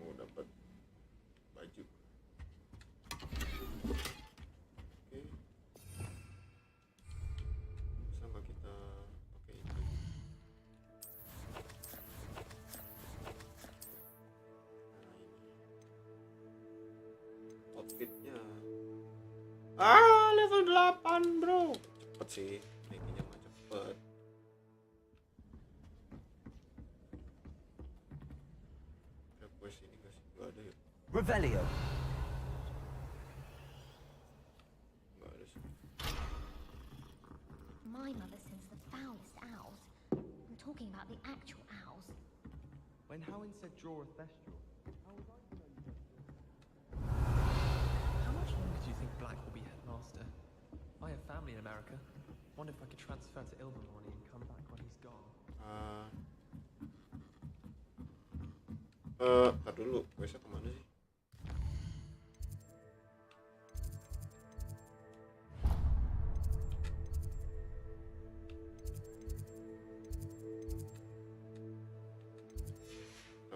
[SPEAKER 1] Oh dapat baju. Oke. Bisa nggak kita pakai itu? Outfitnya level 8 bro. Cepet sih, naiknya mah cepet. Quest ini gak ada ya?
[SPEAKER 2] Revelio.
[SPEAKER 1] Gak ada sih.
[SPEAKER 16] My mother sends the foulest owls. I'm talking about the actual owls.
[SPEAKER 17] When Howin said draw a thestral, how was I to know you don't draw?
[SPEAKER 14] How much longer do you think Black will be headmaster? I have family in America. Wonder if I could transfer to Ilvermorny and come back when he's gone.
[SPEAKER 1] Tar dulu, questnya kemana sih?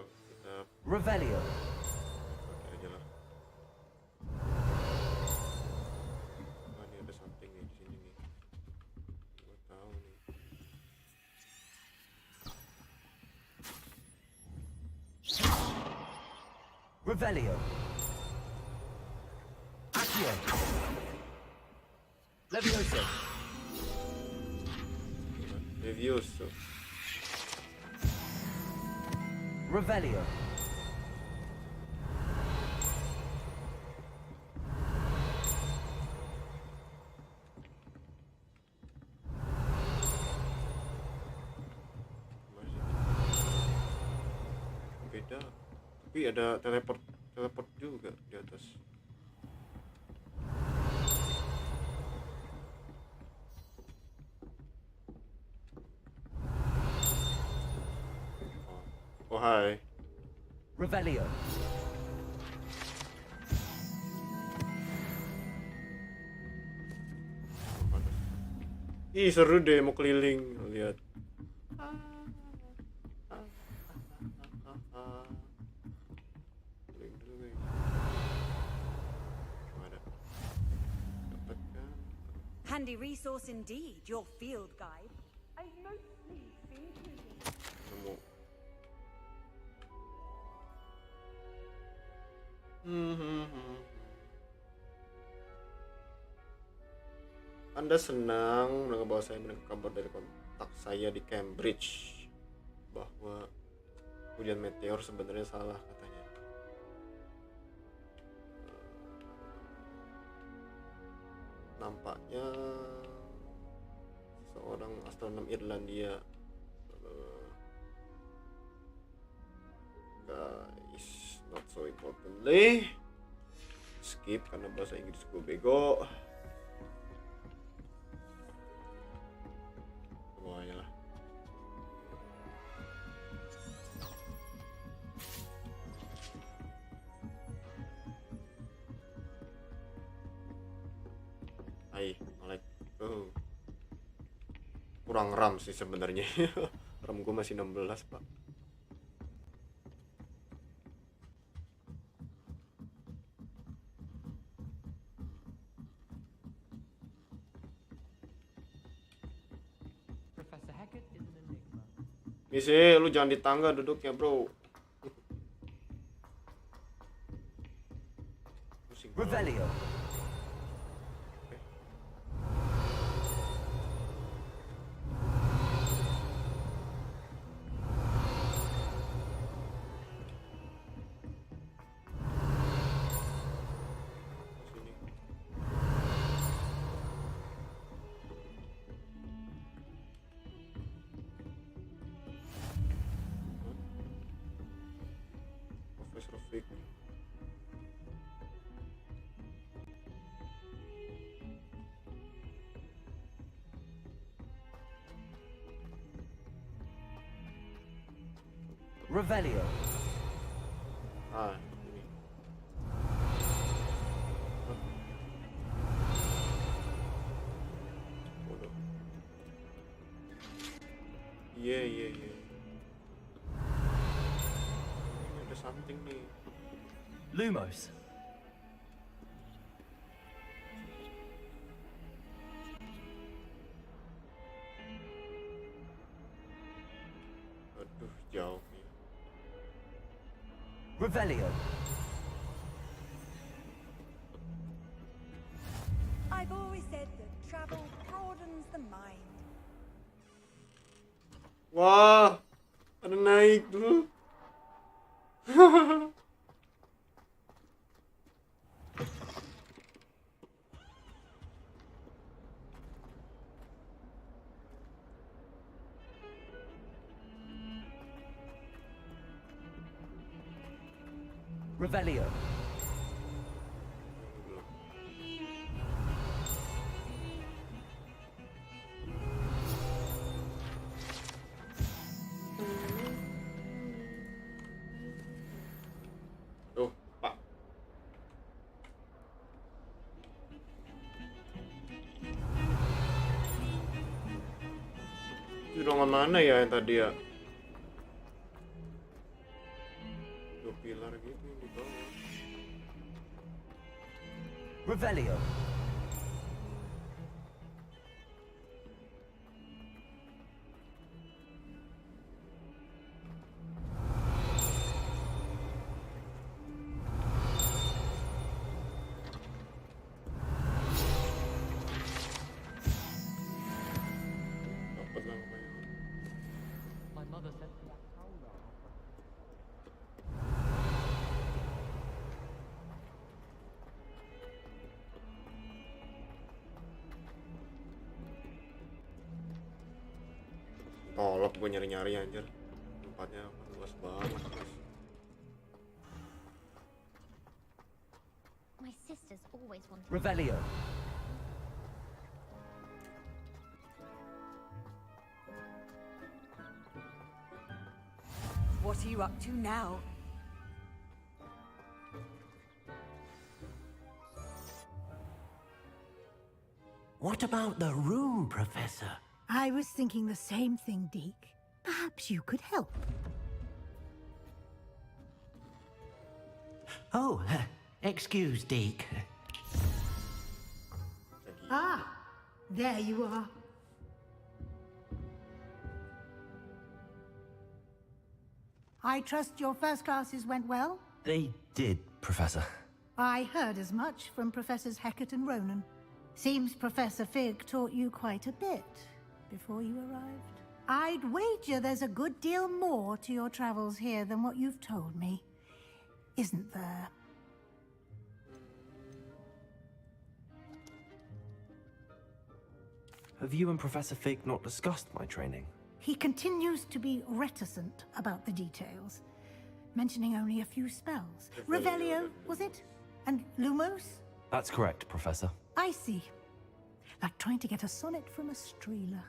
[SPEAKER 1] Kita
[SPEAKER 2] Revelio.
[SPEAKER 1] pakai aja lah. Ini ada something nih di sini nih. Gua tahu nih.
[SPEAKER 2] Revelio. Accio. Levioso.
[SPEAKER 1] Levioso.
[SPEAKER 2] Revelio.
[SPEAKER 1] Beda. Tapi ada teleport juga di atas. Oh hai.
[SPEAKER 2] Revelio.
[SPEAKER 1] Ih seru deh mau keliling lihat.
[SPEAKER 18] Handy resource indeed, your field guide. I've mostly been thinking.
[SPEAKER 1] Nemu. Anda senang mendengar bahwa saya mendengar kabar dari kontak saya di Cambridge bahwa hujan meteor sebenarnya salah katanya. Nampaknya seorang astronom Irlandia guys, not so importantly, skip karena bahasa Inggris gue bego. Semuanya lah. Hai, Malek. Kurang RAM sih sebenarnya. RAM gue masih 16, Pak.
[SPEAKER 5] Hackett is an enigma.
[SPEAKER 1] Misi, lu jangan di tangga duduknya, bro.
[SPEAKER 2] Revelio.
[SPEAKER 1] Profesor Fig.
[SPEAKER 2] Revelio.
[SPEAKER 1] Ah, ini. Bodoh. Iya. Ini ada something nih.
[SPEAKER 2] Lumos.
[SPEAKER 1] Aduh, jauh nih.
[SPEAKER 2] Revelio.
[SPEAKER 6] I've always said that travel broadens the mind.
[SPEAKER 1] Wah, ada naik dulu.
[SPEAKER 2] Revelio.
[SPEAKER 1] Tuh, Pak. Di ruangan mana ya yang tadi ya? Dua pilar gitu di bawah.
[SPEAKER 2] Revelio.
[SPEAKER 1] Dapat lah lumayan.
[SPEAKER 5] My mother said
[SPEAKER 1] Tolop gue nyari-nyari anjir. Tempatnya luas banget, guys.
[SPEAKER 16] My sisters always wanted.
[SPEAKER 2] Revelio.
[SPEAKER 18] What are you up to now?
[SPEAKER 12] What about the room, Professor?
[SPEAKER 19] I was thinking the same thing, Deke. Perhaps you could help.
[SPEAKER 12] Oh, excuse, Deke.
[SPEAKER 19] Ah, there you are. I trust your first classes went well?
[SPEAKER 2] They did, Professor.
[SPEAKER 19] I heard as much from Professors Hackett and Ronan. Seems Professor Fig taught you quite a bit before you arrived. I'd wager there's a good deal more to your travels here than what you've told me. Isn't there?
[SPEAKER 2] Have you and Professor Fig not discussed my training?
[SPEAKER 19] He continues to be reticent about the details, mentioning only a few spells. Revelio, was it? And Lumos?
[SPEAKER 2] That's correct, Professor.
[SPEAKER 19] I see. Like trying to get a sonnet from a streeler.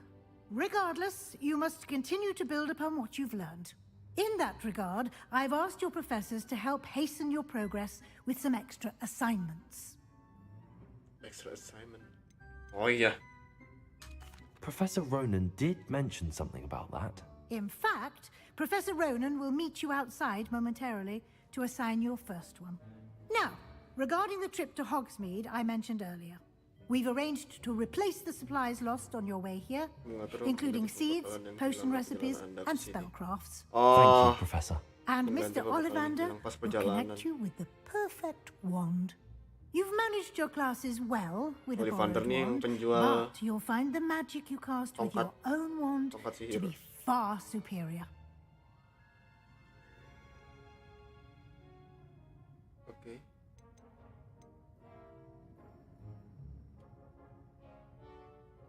[SPEAKER 19] Regardless, you must continue to build upon what you've learned. In that regard, I've asked your professors to help hasten your progress with some extra assignments.
[SPEAKER 1] Extra assignment. Oh yeah.
[SPEAKER 2] Professor Ronan did mention something about that.
[SPEAKER 19] In fact, Professor Ronan will meet you outside momentarily to assign your first one. Now, regarding the trip to Hogsmeade I mentioned earlier. We've arranged to replace the supplies lost on your way here, including seeds, potion recipes, and spellcrafts.
[SPEAKER 2] Thank you, Professor.
[SPEAKER 19] And Mr. Ollivander will connect you with the perfect wand. You've managed your classes well with a borrowed wand, but you'll find the magic you cast with your own wand to be far superior.
[SPEAKER 1] Okay.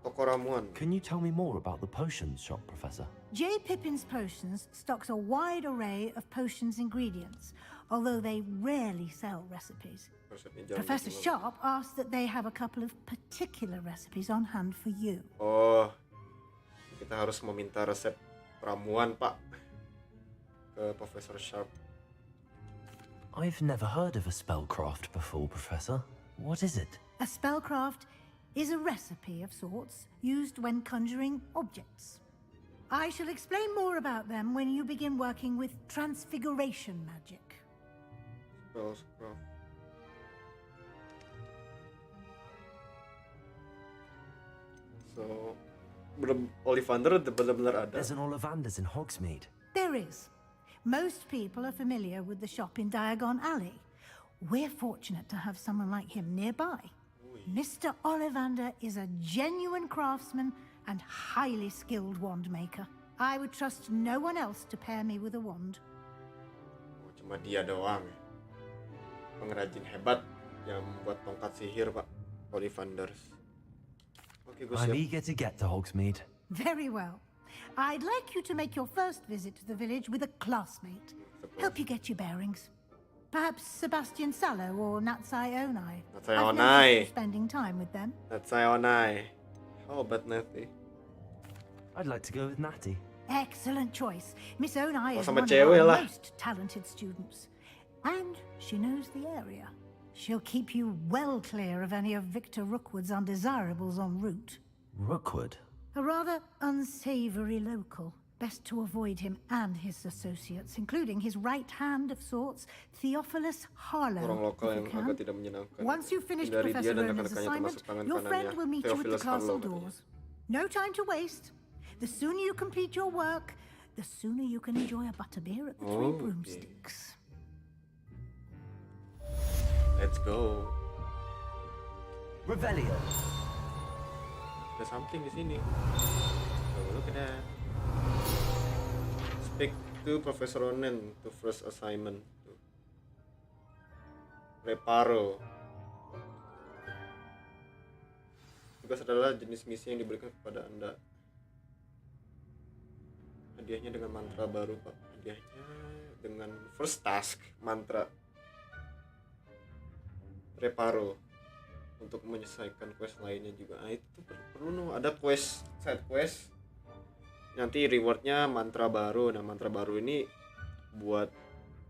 [SPEAKER 1] Toko ramuan.
[SPEAKER 2] Can you tell me more about the potions shop, Professor?
[SPEAKER 19] J. Pippin's Potions stocks a wide array of potions ingredients, although they rarely sell recipes. Professor Sharp asked that they have a couple of particular recipes on hand for you.
[SPEAKER 1] Oh, kita harus meminta resep ramuan, Pak, ke Professor Sharp.
[SPEAKER 2] I've never heard of a spellcraft before, Professor. What is it?
[SPEAKER 19] A spellcraft is a recipe of sorts used when conjuring objects. I shall explain more about them when you begin working with transfiguration magic.
[SPEAKER 1] Spellcraft. So, Ollivander benar-benar ada.
[SPEAKER 2] There's an Ollivander's in Hogsmeade.
[SPEAKER 19] There is. Most people are familiar with the shop in Diagon Alley. We're fortunate to have someone like him nearby. Mr. Ollivander is a genuine craftsman and highly skilled wand maker. I would trust no one else to pair me with a wand.
[SPEAKER 1] Oh, cuma dia doang ya. Pengrajin hebat yang membuat tongkat sihir, Pak. Ollivanders. Okay, gue siap.
[SPEAKER 2] I'm eager to get to Hogsmeade.
[SPEAKER 19] Very well. I'd like you to make your first visit to the village with a classmate. Help you get your bearings. Perhaps Sebastian Sallow or Natsai Onai.
[SPEAKER 1] Natsai
[SPEAKER 19] I've
[SPEAKER 1] Onai.
[SPEAKER 19] noticed you spending time with them.
[SPEAKER 1] Natsai Onai. How about Natty?
[SPEAKER 2] I'd like to go with Natty.
[SPEAKER 19] Excellent choice. Miss Onai is
[SPEAKER 1] sama
[SPEAKER 19] one of
[SPEAKER 1] cewek
[SPEAKER 19] our
[SPEAKER 1] lah.
[SPEAKER 19] most talented students. And she knows the area. She'll keep you well clear of any of Victor Rookwood's undesirables en route.
[SPEAKER 2] Rookwood?
[SPEAKER 19] A rather unsavory local. Best to avoid him and his associates, including his right hand of sorts, Theophilus Harlow.
[SPEAKER 1] Orang lokal
[SPEAKER 19] if you
[SPEAKER 1] yang
[SPEAKER 19] can.
[SPEAKER 1] agak tidak menyenangkan.
[SPEAKER 19] Once you've finished
[SPEAKER 1] Hindari
[SPEAKER 19] Professor
[SPEAKER 1] dia dan
[SPEAKER 19] Ronan's
[SPEAKER 1] rekan-rekannya
[SPEAKER 19] assignment,
[SPEAKER 1] termasuk tangan
[SPEAKER 19] your friend
[SPEAKER 1] kanannya,
[SPEAKER 19] will meet you at the
[SPEAKER 1] Theophilus
[SPEAKER 19] castle
[SPEAKER 1] Harlow.
[SPEAKER 19] doors. No time to waste. The sooner you complete your work, the sooner you can enjoy a butterbeer at the Three Broomsticks.
[SPEAKER 1] Let's go.
[SPEAKER 2] Revelio.
[SPEAKER 1] Ada something di sini. Look at that. Speak to Professor Ronan to first assignment. Reparo. Tugas adalah jenis misi yang diberikan kepada Anda. Hadiahnya dengan mantra baru, Pak. Hadiahnya dengan first task mantra Reparo untuk menyelesaikan quest lainnya juga. Ah, itu perlu ada quest, side quest. Nanti rewardnya mantra baru. Nah, mantra baru ini buat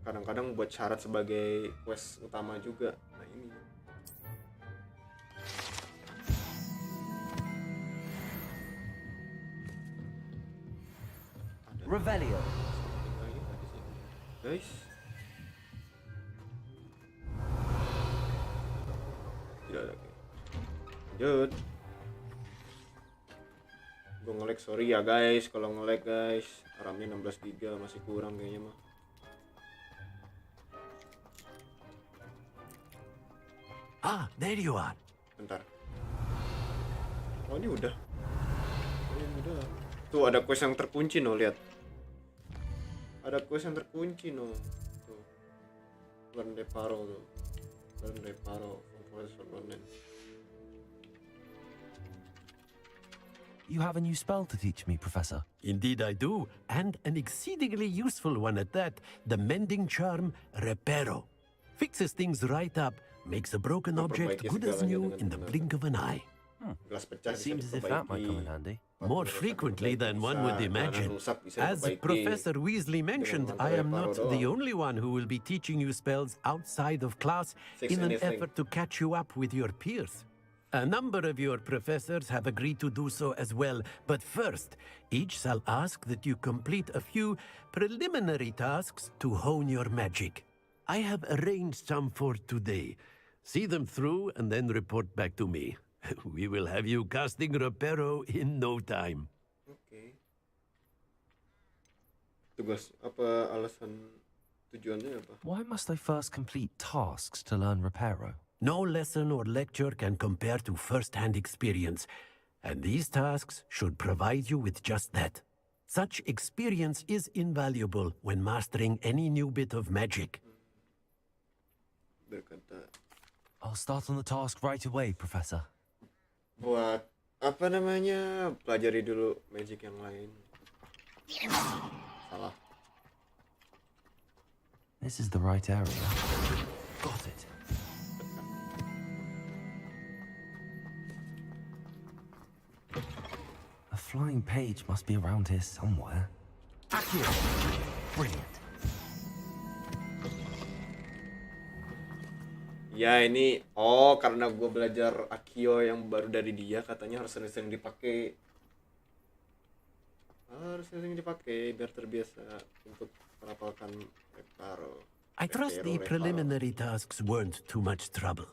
[SPEAKER 1] kadang-kadang buat syarat sebagai quest utama juga. Nah, ini.
[SPEAKER 2] Revelio.
[SPEAKER 1] Guys. Tidak ada. Lanjut. Gue nge-lag, sorry ya guys kalau nge-lag guys. RAM-nya 16 GB masih kurang kayaknya mah.
[SPEAKER 12] Ah, there you are.
[SPEAKER 1] Bentar. Oh, ini udah. Oh, ini udah. Tuh ada quest yang terkunci no, lihat. Ada quest yang terkunci no. Tuh. Learn Reparo tuh. Learn Reparo from Professor Ronan.
[SPEAKER 2] You have a new spell to teach me, Professor.
[SPEAKER 12] Indeed I do, and an exceedingly useful one at that, the mending charm Reparo. Fixes things right up, makes a broken object good as new in the blink of an eye.
[SPEAKER 2] It seems as if that might come in handy.
[SPEAKER 12] More frequently than one would imagine. As Professor Weasley mentioned, I am not the only one who will be teaching you spells outside of class in an effort to catch you up with your peers. A number of your professors have agreed to do so as well, but first, each shall ask that you complete a few preliminary tasks to hone your magic. I have arranged some for today. See them through and then report back to me. We will have you casting Reparo in no time.
[SPEAKER 1] Oke. Tugas apa alasan tujuannya apa?
[SPEAKER 2] Why must I first complete tasks to learn Reparo?
[SPEAKER 12] No lesson or lecture can compare to first-hand experience, and these tasks should provide you with just that. Such experience is invaluable when mastering any new bit of magic.
[SPEAKER 1] Berkata
[SPEAKER 2] I'll start on the task right away, Professor.
[SPEAKER 1] buat apa namanya, pelajari dulu magic yang lain. Salah.
[SPEAKER 2] This is the right area. Got it. A flying page must be around here somewhere. Accurate. Brilliant.
[SPEAKER 1] Ya ini, karena gue belajar Akio yang baru dari dia, katanya harus sering-sering dipakai. Harus sering dipakai biar terbiasa untuk merapalkan Reparo.
[SPEAKER 12] I trust the preliminary tasks weren't too much trouble.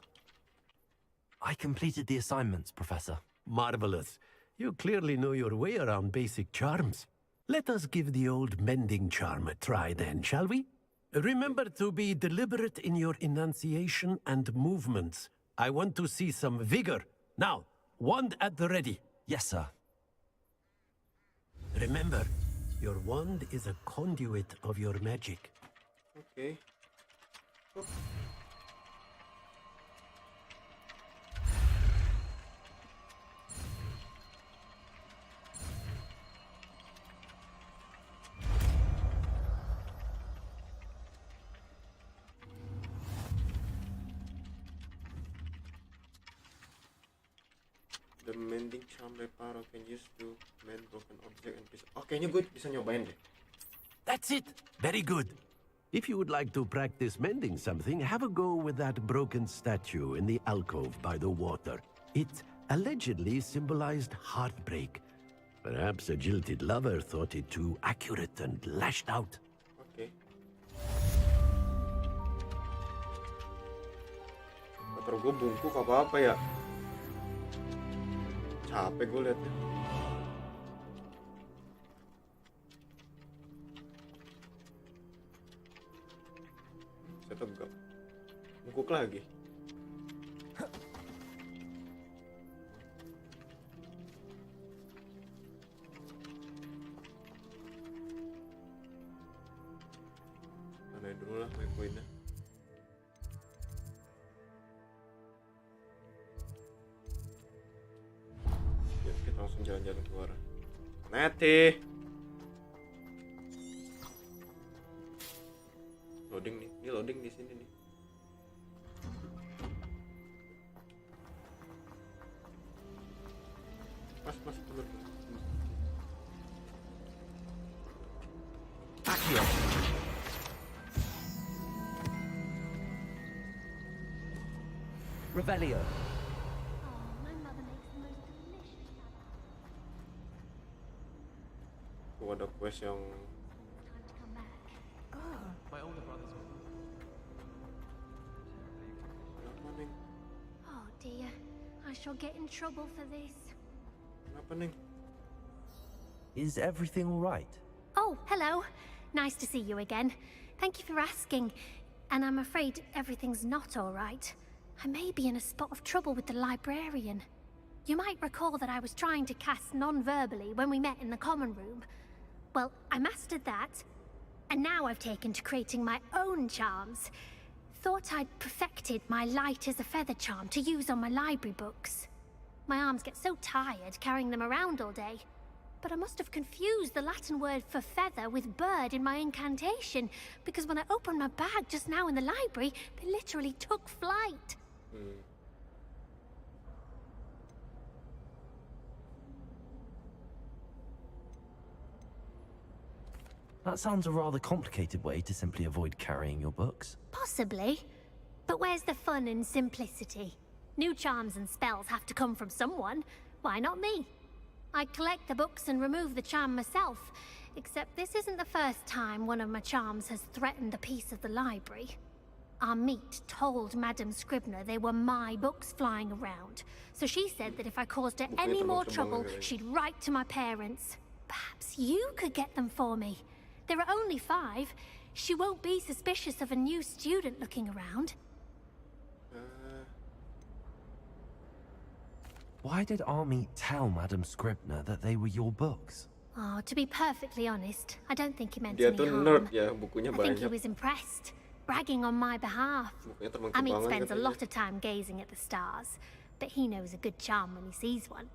[SPEAKER 2] I completed the assignments, Professor.
[SPEAKER 12] Marvelous. You clearly know your way around basic charms. Let us give the old mending charm a try then, shall we? Remember to be deliberate in your enunciation and movements. I want to see some vigor. Now, wand at the ready.
[SPEAKER 2] Yes, sir.
[SPEAKER 12] Remember, your wand is a conduit of your magic.
[SPEAKER 1] Okay. The mending charm Reparo can use to mend broken object and piece. Kayaknya gue bisa nyobain deh.
[SPEAKER 12] That's it. Very good. If you would like to practice mending something, have a go with that broken statue in the alcove by the water. It allegedly symbolized heartbreak. Perhaps a jilted lover thought it too accurate and lashed out.
[SPEAKER 1] Oke. Motor gue bungkuk apa ya? Capek gue liatnya. Saya tegak. Bungkuk lagi. Mana dulu lah poin-poinnya. Kita langsung jalan-jalan keluar. Neti. Loading nih. Ini loading di sini nih. Mas turun.
[SPEAKER 2] Akio. Revelio.
[SPEAKER 1] Ada quest yang
[SPEAKER 14] My older brother's with me.
[SPEAKER 1] kenapa Neng?
[SPEAKER 4] Oh dear, I shall get in trouble for this.
[SPEAKER 1] Kenapa Neng?
[SPEAKER 2] Is everything all right?
[SPEAKER 4] Oh, hello. Nice to see you again. Thank you for asking. And I'm afraid everything's not all right. I may be in a spot of trouble with the librarian. You might recall that I was trying to cast non-verbally when we met in the common room. Well, I mastered that, and now I've taken to creating my own charms. Thought I'd perfected my light as a feather charm to use on my library books. My arms get so tired carrying them around all day. But I must have confused the Latin word for feather with bird in my incantation, because when I opened my bag just now in the library, they literally took flight.
[SPEAKER 2] That sounds a rather complicated way to simply avoid carrying your books.
[SPEAKER 4] Possibly. But where's the fun in simplicity? New charms and spells have to come from someone. Why not me? I collect the books and remove the charm myself. Except this isn't the first time one of my charms has threatened the peace of the library. Our meet told Madame Scribner they were my books flying around. So she said that if I caused her any more trouble, she'd write to my parents. Perhaps you could get them for me. There are only 5. She won't be suspicious of a new student looking around.
[SPEAKER 2] Why did Army tell Madame Scribner that they were your books?
[SPEAKER 4] Oh, to be perfectly honest, I don't think he meant
[SPEAKER 1] Dia
[SPEAKER 4] any
[SPEAKER 1] tuh
[SPEAKER 4] harm.
[SPEAKER 1] nerd ya, bukunya
[SPEAKER 4] I think he
[SPEAKER 1] banyak.
[SPEAKER 4] was impressed, bragging on my behalf.
[SPEAKER 1] Bukunya teman
[SPEAKER 4] Amit
[SPEAKER 1] kembangan
[SPEAKER 4] spends a
[SPEAKER 1] katanya.
[SPEAKER 4] lot of time gazing at the stars, but he knows a good charm when he sees one.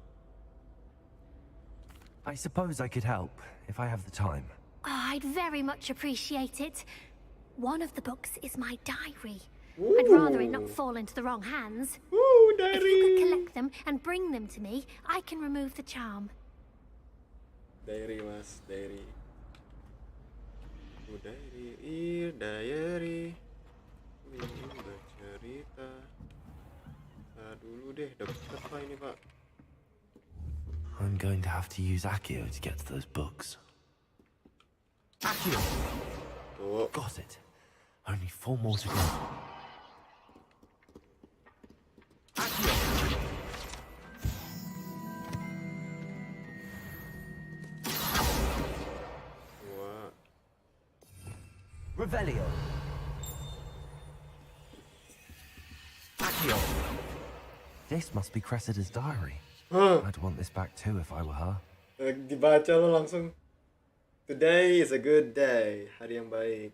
[SPEAKER 2] I suppose I could help, if I have the time.
[SPEAKER 4] Oh, I'd very much appreciate it. One of the books is my diary.
[SPEAKER 1] Ooh.
[SPEAKER 4] I'd rather it not fall into the wrong hands.
[SPEAKER 1] Ooh,
[SPEAKER 4] If you could collect them and bring them to me, I can remove the charm.
[SPEAKER 1] Diary mas, diary. Diary, diary. Ini bercerita. Dulu deh, dapat apa ini pak?
[SPEAKER 2] I'm going to have to use Accio to get to those books. Accio!
[SPEAKER 1] Oh.
[SPEAKER 2] Got it. Only 4 more to go. Accio!
[SPEAKER 1] What?
[SPEAKER 2] Revelio. Accio. This must be Cressida's diary. I'd want this back too if I were her.
[SPEAKER 1] Dibaca lo langsung. Today is a good day. Hari yang baik.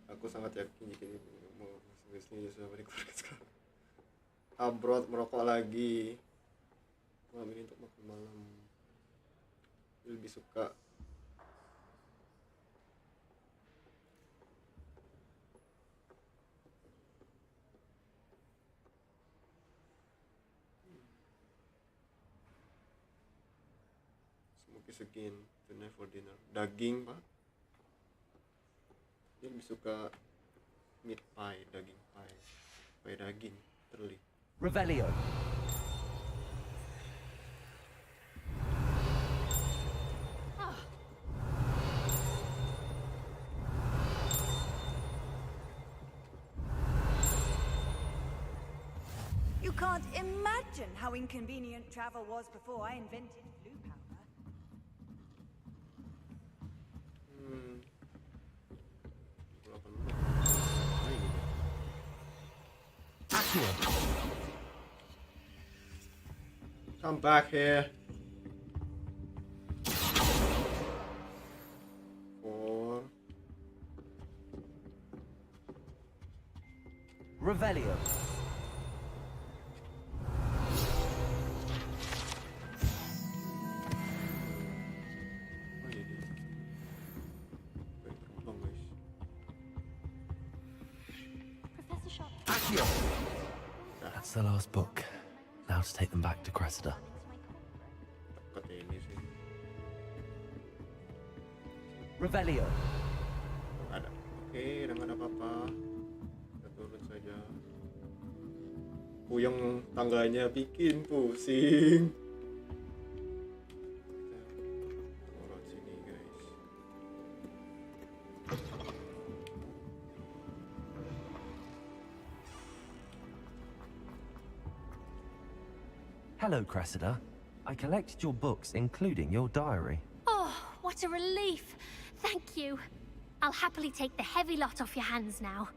[SPEAKER 1] Aku sangat yakin jika ini mau bisnis sudah berkeluarga sekarang. Abroad merokok lagi. Malam ini untuk makan malam. Lebih suka smoky skin tonight for dinner. Daging pak. Dia lebih suka meat pie, daging pie. Pie daging terli.
[SPEAKER 2] Revelio.
[SPEAKER 18] You can't imagine how inconvenient travel was before I invented blue powder.
[SPEAKER 1] Come back here. 4.
[SPEAKER 2] Revelio.
[SPEAKER 16] Professor Sharp.
[SPEAKER 2] Accio. That's the last book. Now to take them back to Cressida.
[SPEAKER 1] Dekat ini sih.
[SPEAKER 2] Revelio.
[SPEAKER 1] Ada. Oke, udah nggak ada apa-apa. Kita turun saja. Puyeng tangganya bikin pusing. Kita turun sini guys.
[SPEAKER 2] Hello, Cressida. I collected your books, including your diary.
[SPEAKER 4] Oh, what a relief. Thank you. I'll happily take the heavy lot off your hands now.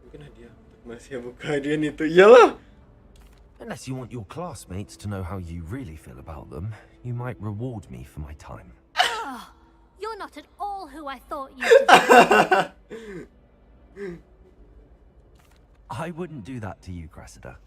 [SPEAKER 1] Mungkin hadiah untuk masih buka hadiah itu. Iyalah.
[SPEAKER 2] Unless you want your classmates to know how you really feel about them, you might reward me for my time.
[SPEAKER 4] Oh, you're not at all who I thought you to be.
[SPEAKER 2] I wouldn't do that to you, Cressida.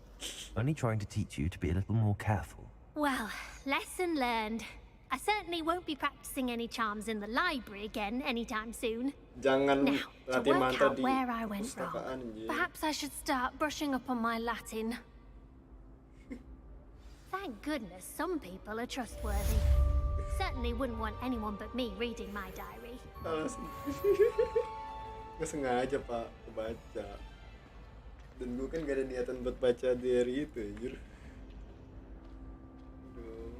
[SPEAKER 2] Only trying to teach you to be a little more careful.
[SPEAKER 4] Well, lesson learned. I certainly won't be practicing any charms in the library again anytime soon.
[SPEAKER 1] Jangan
[SPEAKER 4] Now, to
[SPEAKER 1] latih
[SPEAKER 4] work
[SPEAKER 1] mantra
[SPEAKER 4] out
[SPEAKER 1] di
[SPEAKER 4] where I went wrong,
[SPEAKER 1] perpustakaan, anjing.
[SPEAKER 4] perhaps I should start brushing up on my Latin. Thank goodness some people are trustworthy. Certainly wouldn't want anyone but me reading my diary.
[SPEAKER 1] Gak sengaja pak, kebaca. Dan gue kan gak ada niatan buat baca diary itu anjir. Aduh.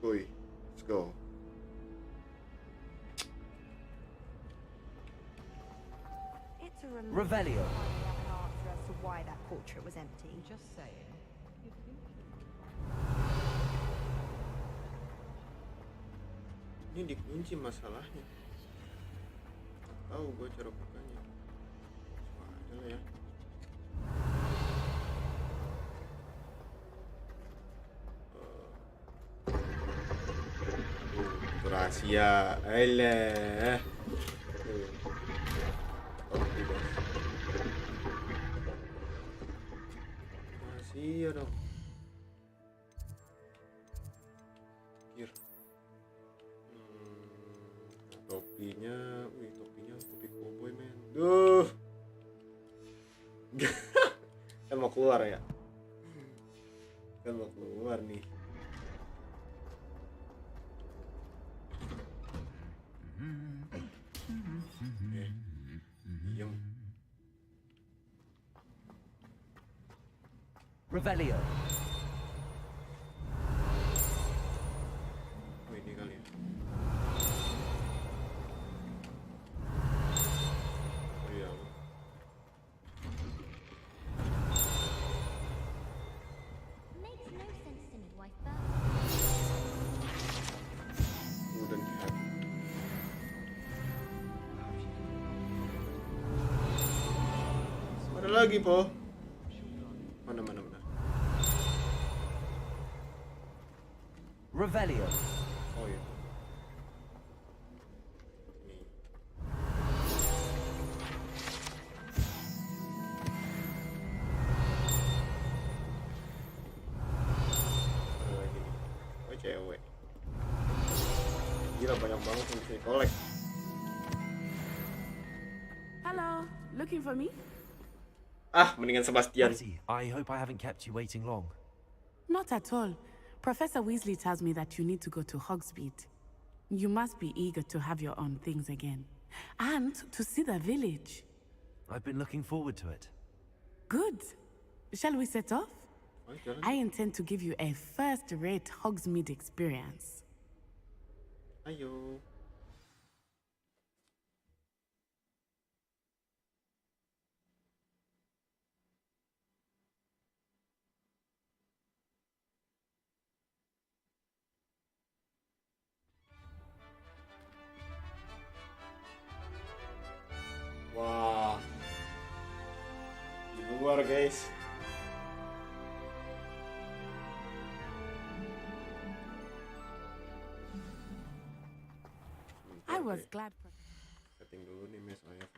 [SPEAKER 1] Oi, let's go.
[SPEAKER 6] It's a
[SPEAKER 2] Revelio.
[SPEAKER 6] answer as to why that portrait was empty.
[SPEAKER 5] Just saying.
[SPEAKER 1] Ini dikunci masalahnya. Tahu gue cara bukanya. Coba aja lah ya. Itu rahasia. Alah. Rahasia dong. Hier. Topinya, topinya topi cowboy men. Duh. Kan mau keluar ya? Kan mau keluar nih. Diem.
[SPEAKER 2] Revelio.
[SPEAKER 1] Oh ini kali ya. Oh iya.
[SPEAKER 16] Makes no sense to me why
[SPEAKER 1] Udah lihat. Ada lagi po. Mana.
[SPEAKER 2] Revelio.
[SPEAKER 1] Oh iya. Nih. Ada lagi nih. Oh cewek. Gila banyak banget yang bisa dikolek.
[SPEAKER 13] Hello, looking for me?
[SPEAKER 1] Ah, mendingan Sebastian.
[SPEAKER 2] Betty, I hope I haven't kept you waiting long.
[SPEAKER 13] Not at all. Professor Weasley tells me that you need to go to Hogsmeade. You must be eager to have your own things again. And to see the village.
[SPEAKER 2] I've been looking forward to it.
[SPEAKER 13] Good. Shall we set off? I intend to give you a first-rate Hogsmeade experience.
[SPEAKER 1] Ayo. Wah. Di luar, guys.
[SPEAKER 13] I was glad.
[SPEAKER 1] Setting dulu nih mes ayah.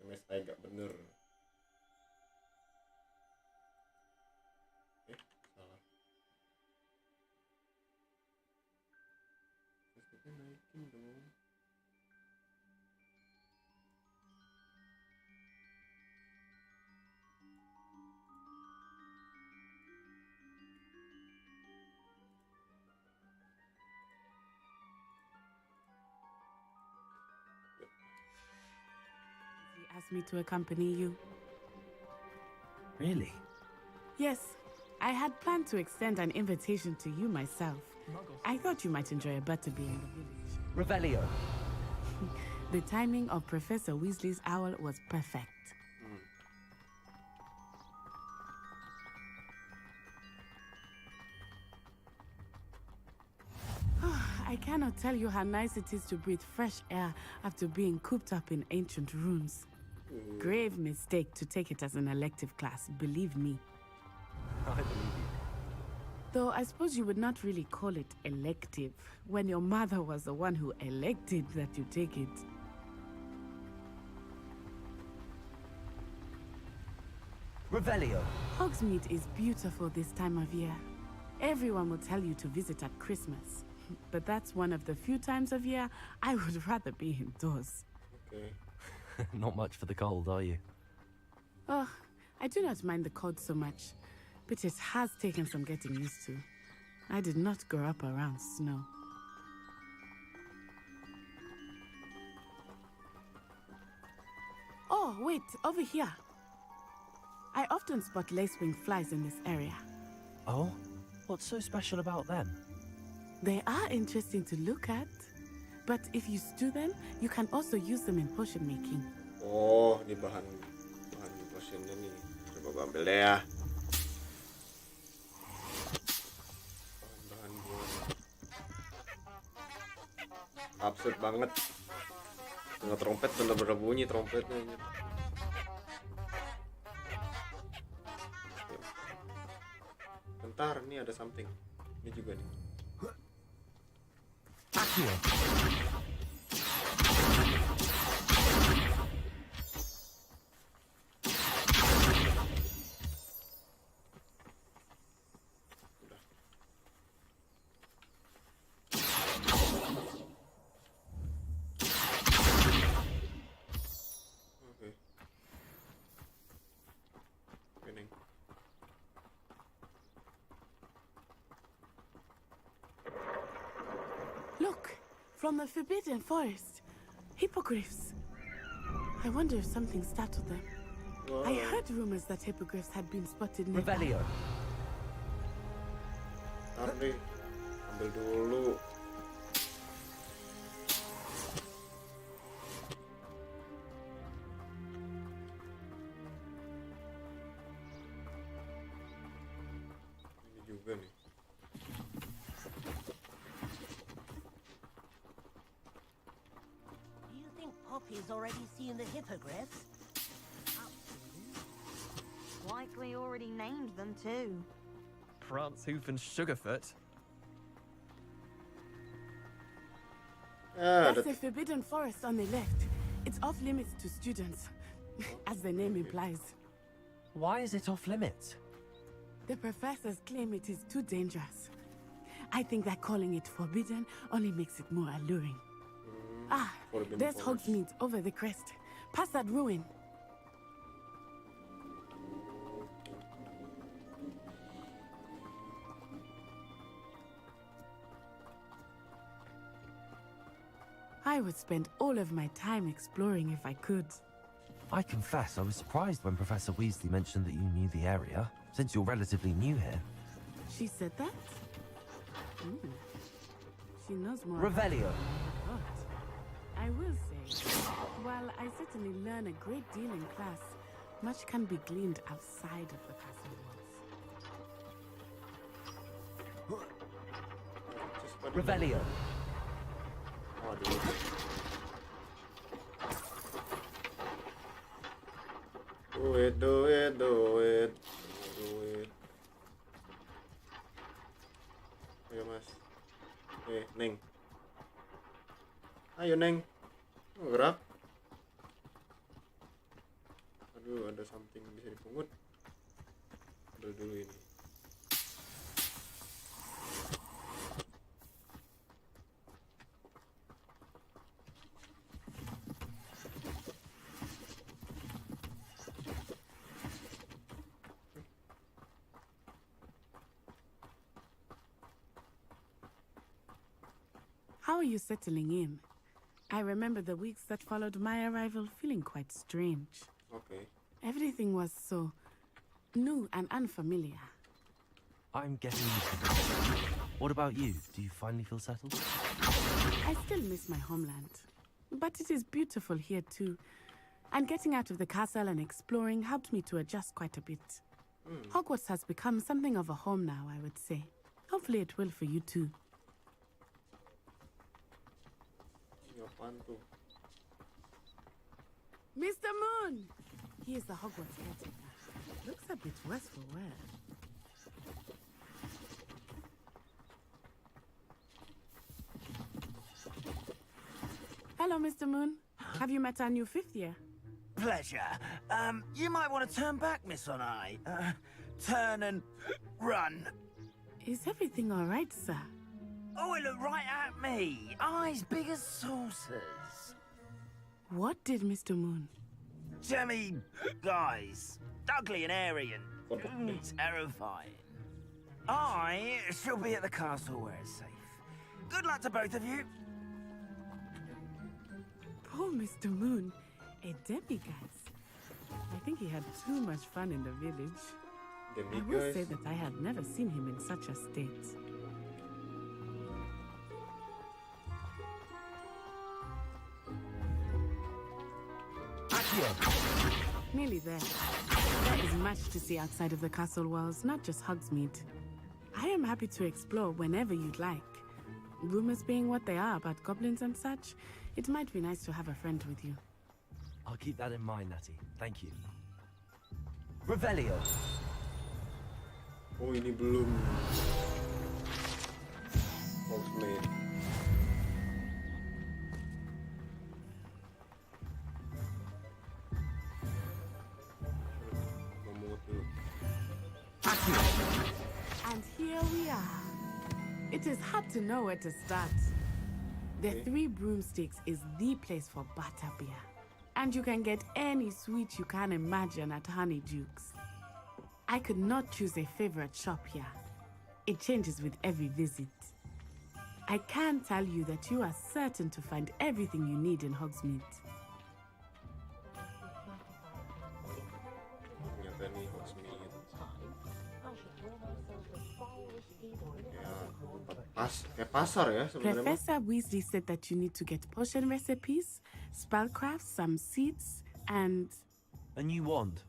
[SPEAKER 1] Mes ayah gak bener. Salah. Terus kita naikin dong.
[SPEAKER 13] He asked me to accompany you.
[SPEAKER 2] Really?
[SPEAKER 13] Yes, I had planned to extend an invitation to you myself. I thought you might enjoy a butterbeer in the village.
[SPEAKER 2] Revelio.
[SPEAKER 13] The timing of Professor Weasley's owl was perfect. I cannot tell you how nice it is to breathe fresh air after being cooped up in ancient rooms. Grave mistake to take it as an elective class, believe me.
[SPEAKER 2] I believe you.
[SPEAKER 13] Though I suppose you would not really call it elective when your mother was the one who elected that you take it.
[SPEAKER 2] Revelio.
[SPEAKER 13] Hogsmeade is beautiful this time of year. Everyone will tell you to visit at Christmas. But that's one of the few times of year I would rather be indoors.
[SPEAKER 1] Okay.
[SPEAKER 2] Not much for the cold, are you?
[SPEAKER 13] Oh, I do not mind the cold so much, but it has taken some getting used to. I did not grow up around snow. Oh, wait, over here. I often spot lacewing flies in this area.
[SPEAKER 2] Oh? What's so special about them?
[SPEAKER 13] They are interesting to look at, but if you stew them, you can also use them in potion making.
[SPEAKER 1] Oh, ini bahan potionnya nih. Coba gua ambil deh ya. Bahan buat. Absurd banget. Dengar trompet bener-bener bunyi trompetnya ini. Bentar, nih ada something. Ini juga nih.
[SPEAKER 2] Accio.
[SPEAKER 13] Look, from the Forbidden Forest. Hippogriffs. I wonder if something startled them.
[SPEAKER 1] Whoa.
[SPEAKER 13] I heard rumors that hippogriffs had been spotted nearby.
[SPEAKER 2] Revelio.
[SPEAKER 1] Ntar nih, ambil dulu. Ini juga nih.
[SPEAKER 10] Poppy's already seen the hippogriffs?
[SPEAKER 3] Likely already named them too.
[SPEAKER 14] Prancehoof and Sugarfoot.
[SPEAKER 13] That's the Forbidden Forest on the left. It's off limits to students, as the name implies.
[SPEAKER 2] Why is it off limits?
[SPEAKER 13] The professors claim it is too dangerous. I think that calling it forbidden only makes it more alluring. Ah, there's Hogsmeade over the crest. Past that ruin. I would spend all of my time exploring if I could.
[SPEAKER 2] I confess I was surprised when Professor Weasley mentioned that you knew the area, since you're relatively new here.
[SPEAKER 13] She said that? She knows more.
[SPEAKER 2] Revelio.
[SPEAKER 13] I will say, while I certainly learn a great deal in class, much can be gleaned outside of the castle walls.
[SPEAKER 2] Revelio.
[SPEAKER 1] Do it, do it, do it. Ayo mas. Neng. Ayo Neng. Gerak. Aduh, ada something bisa dipungut. Ambil dulu ini.
[SPEAKER 13] How are you settling in? I remember the weeks that followed my arrival feeling quite strange.
[SPEAKER 1] Okay.
[SPEAKER 13] Everything was so new and unfamiliar.
[SPEAKER 2] I'm getting used to this. What about you? Do you finally feel settled?
[SPEAKER 13] I still miss my homeland, but it is beautiful here too. And getting out of the castle and exploring helped me to adjust quite a bit. Hogwarts has become something of a home now, I would say. Hopefully it will for you too. Mr. Moon! He is the Hogwarts caretaker. Looks a bit worse for wear. Hello, Mr. Moon. Have you met our new fifth year?
[SPEAKER 20] Pleasure. You might want to turn back, Miss Onai. Turn and run.
[SPEAKER 13] Is everything all right, sir?
[SPEAKER 20] Oh, it looked right at me. Eyes big as saucers.
[SPEAKER 13] What did Mr. Moon?
[SPEAKER 20] Jemmy guys. Ugly and airy and terrifying. I shall be at the castle where it's safe. Good luck to both of you.
[SPEAKER 13] Poor Mr. Moon. A demiguise. I think he had too much fun in the village. I will say that I had never seen him in such a state. Nearly there. There is much to see outside of the castle walls, not just Hogsmeade. I am happy to explore whenever you'd like. Rumors being what they are about goblins and such, it might be nice to have a friend with you.
[SPEAKER 2] I'll keep that in mind, Natty. Thank you. Revelio.
[SPEAKER 1] Oh, ini belum. Hogsmeade.
[SPEAKER 13] And here we are. It is hard to know where to start. The Three Broomsticks is the place for butterbeer. And you can get any sweet you can imagine at Honeydukes. I could not choose a favorite shop here. It changes with every visit. I can tell you that you are certain to find everything you need in Hogsmeade.
[SPEAKER 1] Kayak pasar ya sebenarnya.
[SPEAKER 13] Professor Weasley said that you need to get potion recipes, spellcraft, some seeds, and...
[SPEAKER 2] A new wand?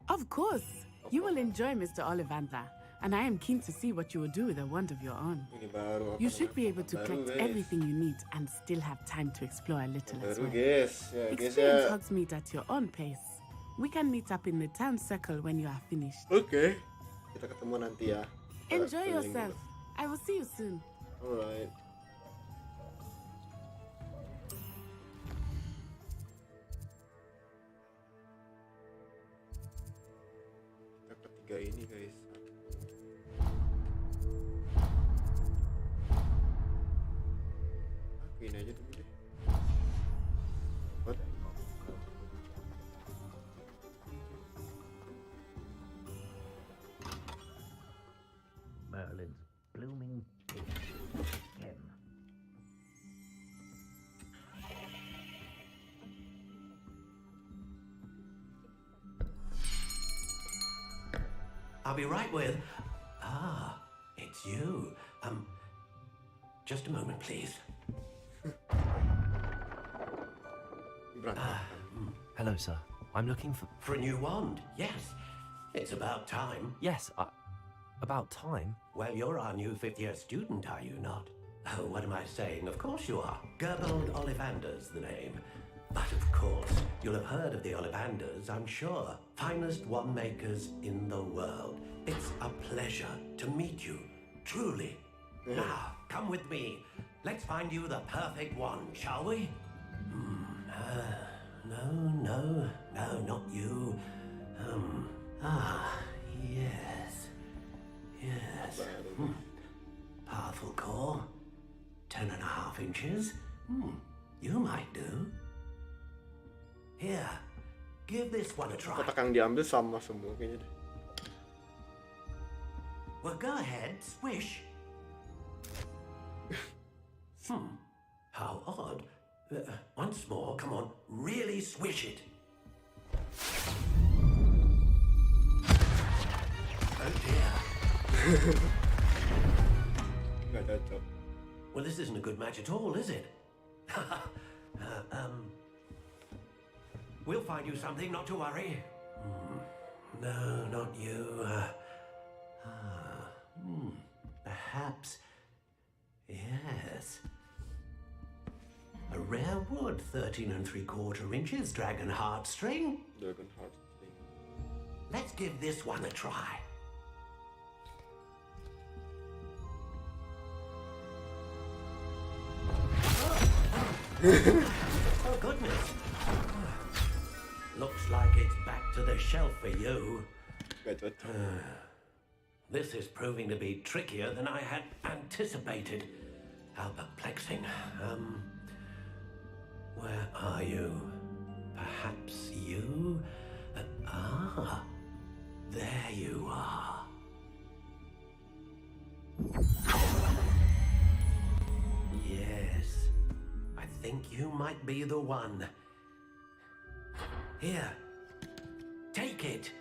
[SPEAKER 13] Of course! You will enjoy Mr. Ollivander, and I am keen to see what you will do with a wand of your own. You should be able to collect everything you need and still have time to explore a little as well. Experience Hogsmeade at your own pace. We can meet up in the town circle when you are finished.
[SPEAKER 1] Okay. Kita ketemu nanti ya.
[SPEAKER 13] Enjoy yourself. I will see you soon.
[SPEAKER 1] Alright. Kita ketiga ini guys. Akuin aja dulu deh. What?
[SPEAKER 15] Merlin's blooming him.
[SPEAKER 12] I'll be right with... Ah, it's you. Just a moment, please.
[SPEAKER 2] Hello, sir. I'm looking for...
[SPEAKER 12] For a new wand, yes. It's about time.
[SPEAKER 2] Yes, about time?
[SPEAKER 12] Well, you're our new fifth-year student, are you not? Oh, what am I saying? Of course you are. Gerbold Ollivander's the name. But of course, you'll have heard of the Ollivanders, I'm sure. Finest wand makers in the world. It's a pleasure to meet you, truly. Now, come with me. Let's find you the perfect wand, shall we? No, not you. Yes. Powerful core. 10.5 inches. You might do. Here, give this one a try.
[SPEAKER 1] Kotak yang diambil sama semua kayaknya deh.
[SPEAKER 12] Well, go ahead, swish. How odd. Once more, come on, really swish it. Oh dear.
[SPEAKER 1] Nggak cocok.
[SPEAKER 12] Well, this isn't a good match at all, is it? We'll find you something, not to worry. No, not you. Perhaps. Yes. A rare wood, 13 3/4 inches, dragon heartstring.
[SPEAKER 1] Dragon heartstring.
[SPEAKER 12] Let's give this one a try. It's back to the shelf for you.
[SPEAKER 1] Gak cocok.
[SPEAKER 12] This is proving to be trickier than I had anticipated. How perplexing. Where are you? Perhaps you? There you are. Yes, I think you might be the one. Here, take it.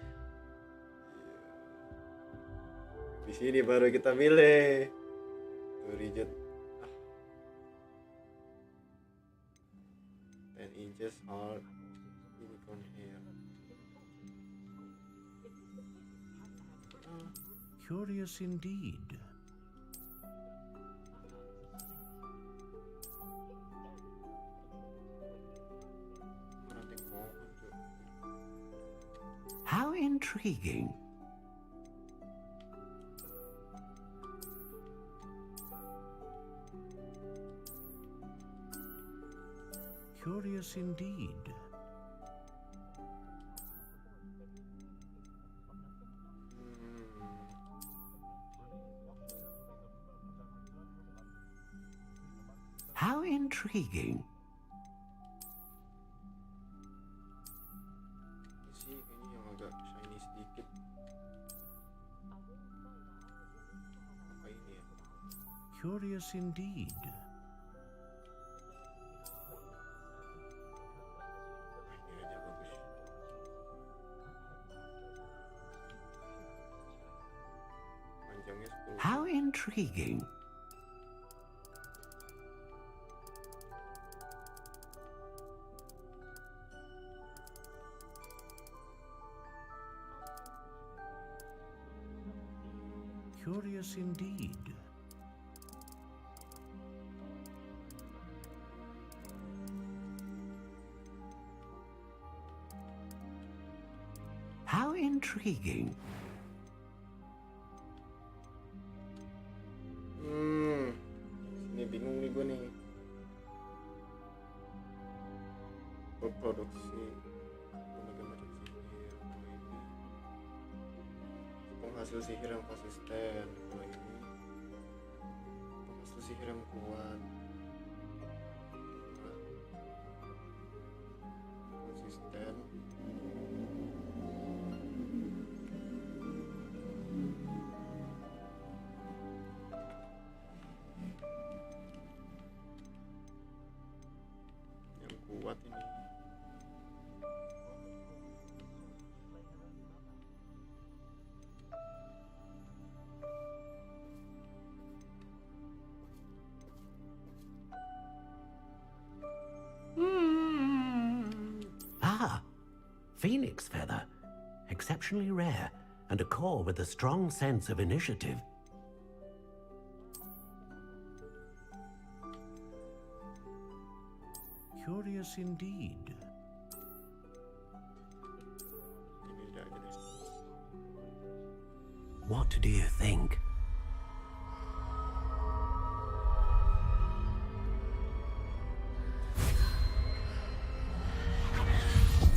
[SPEAKER 1] Di sini baru kita milih. Rigid. 10 inches hard. Unicorn hair.
[SPEAKER 12] Curious indeed. How intriguing. Curious indeed. How intriguing.
[SPEAKER 1] Sih ini yang agak shiny sedikit. Apa ini ya?
[SPEAKER 12] Curious indeed.
[SPEAKER 1] Ini aja bagus. Panjangnya 10.
[SPEAKER 12] How intriguing. Curious indeed. How intriguing.
[SPEAKER 1] Ini bingung nih gue nih. Berproduksi lembaga macam sihir. Kalau ini penghasil sihir yang konsisten. Kalau ini penghasil sihir yang kuat. Konsisten. Yang kuat ini.
[SPEAKER 12] Phoenix feather. Exceptionally rare, and a core with a strong sense of initiative. Curious indeed. What do you think?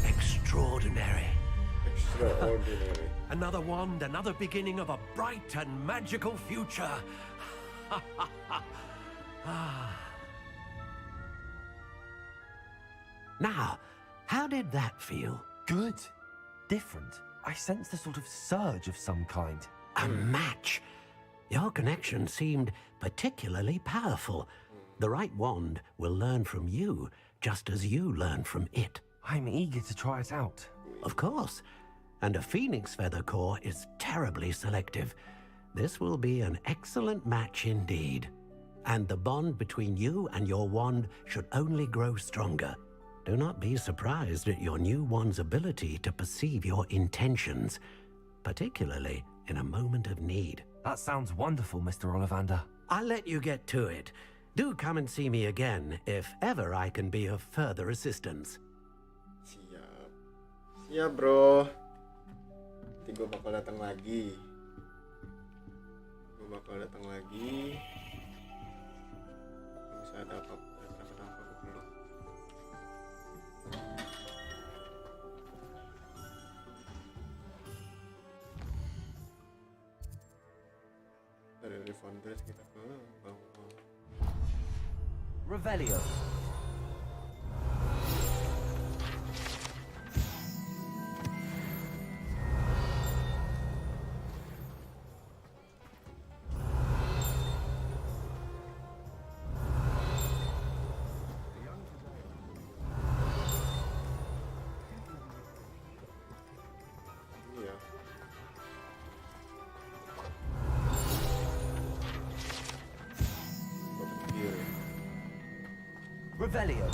[SPEAKER 12] Extraordinary.
[SPEAKER 1] Extraordinary.
[SPEAKER 12] Another wand, another beginning of a bright and magical future. Now, how did that feel?
[SPEAKER 2] Good. Different. I sensed a sort of surge of some kind.
[SPEAKER 12] A match. Your connection seemed particularly powerful. The right wand will learn from you, just as you learn from it.
[SPEAKER 2] I'm eager to try it out.
[SPEAKER 12] Of course. And a phoenix feather core is terribly selective. This will be an excellent match indeed. And the bond between you and your wand should only grow stronger. Do not be surprised at your new wand's ability to perceive your intentions, particularly in a moment of need.
[SPEAKER 2] That sounds wonderful, Mr. Ollivander.
[SPEAKER 12] I'll let you get to it. Do come and see me again if ever I can be of further assistance.
[SPEAKER 1] Siap. Siap, bro. Nanti gue bakal datang lagi. Bisa ada apa-apa perlu. Dari Founders kita ke bawah.
[SPEAKER 2] Revelio.
[SPEAKER 1] Iya.
[SPEAKER 2] Revelio.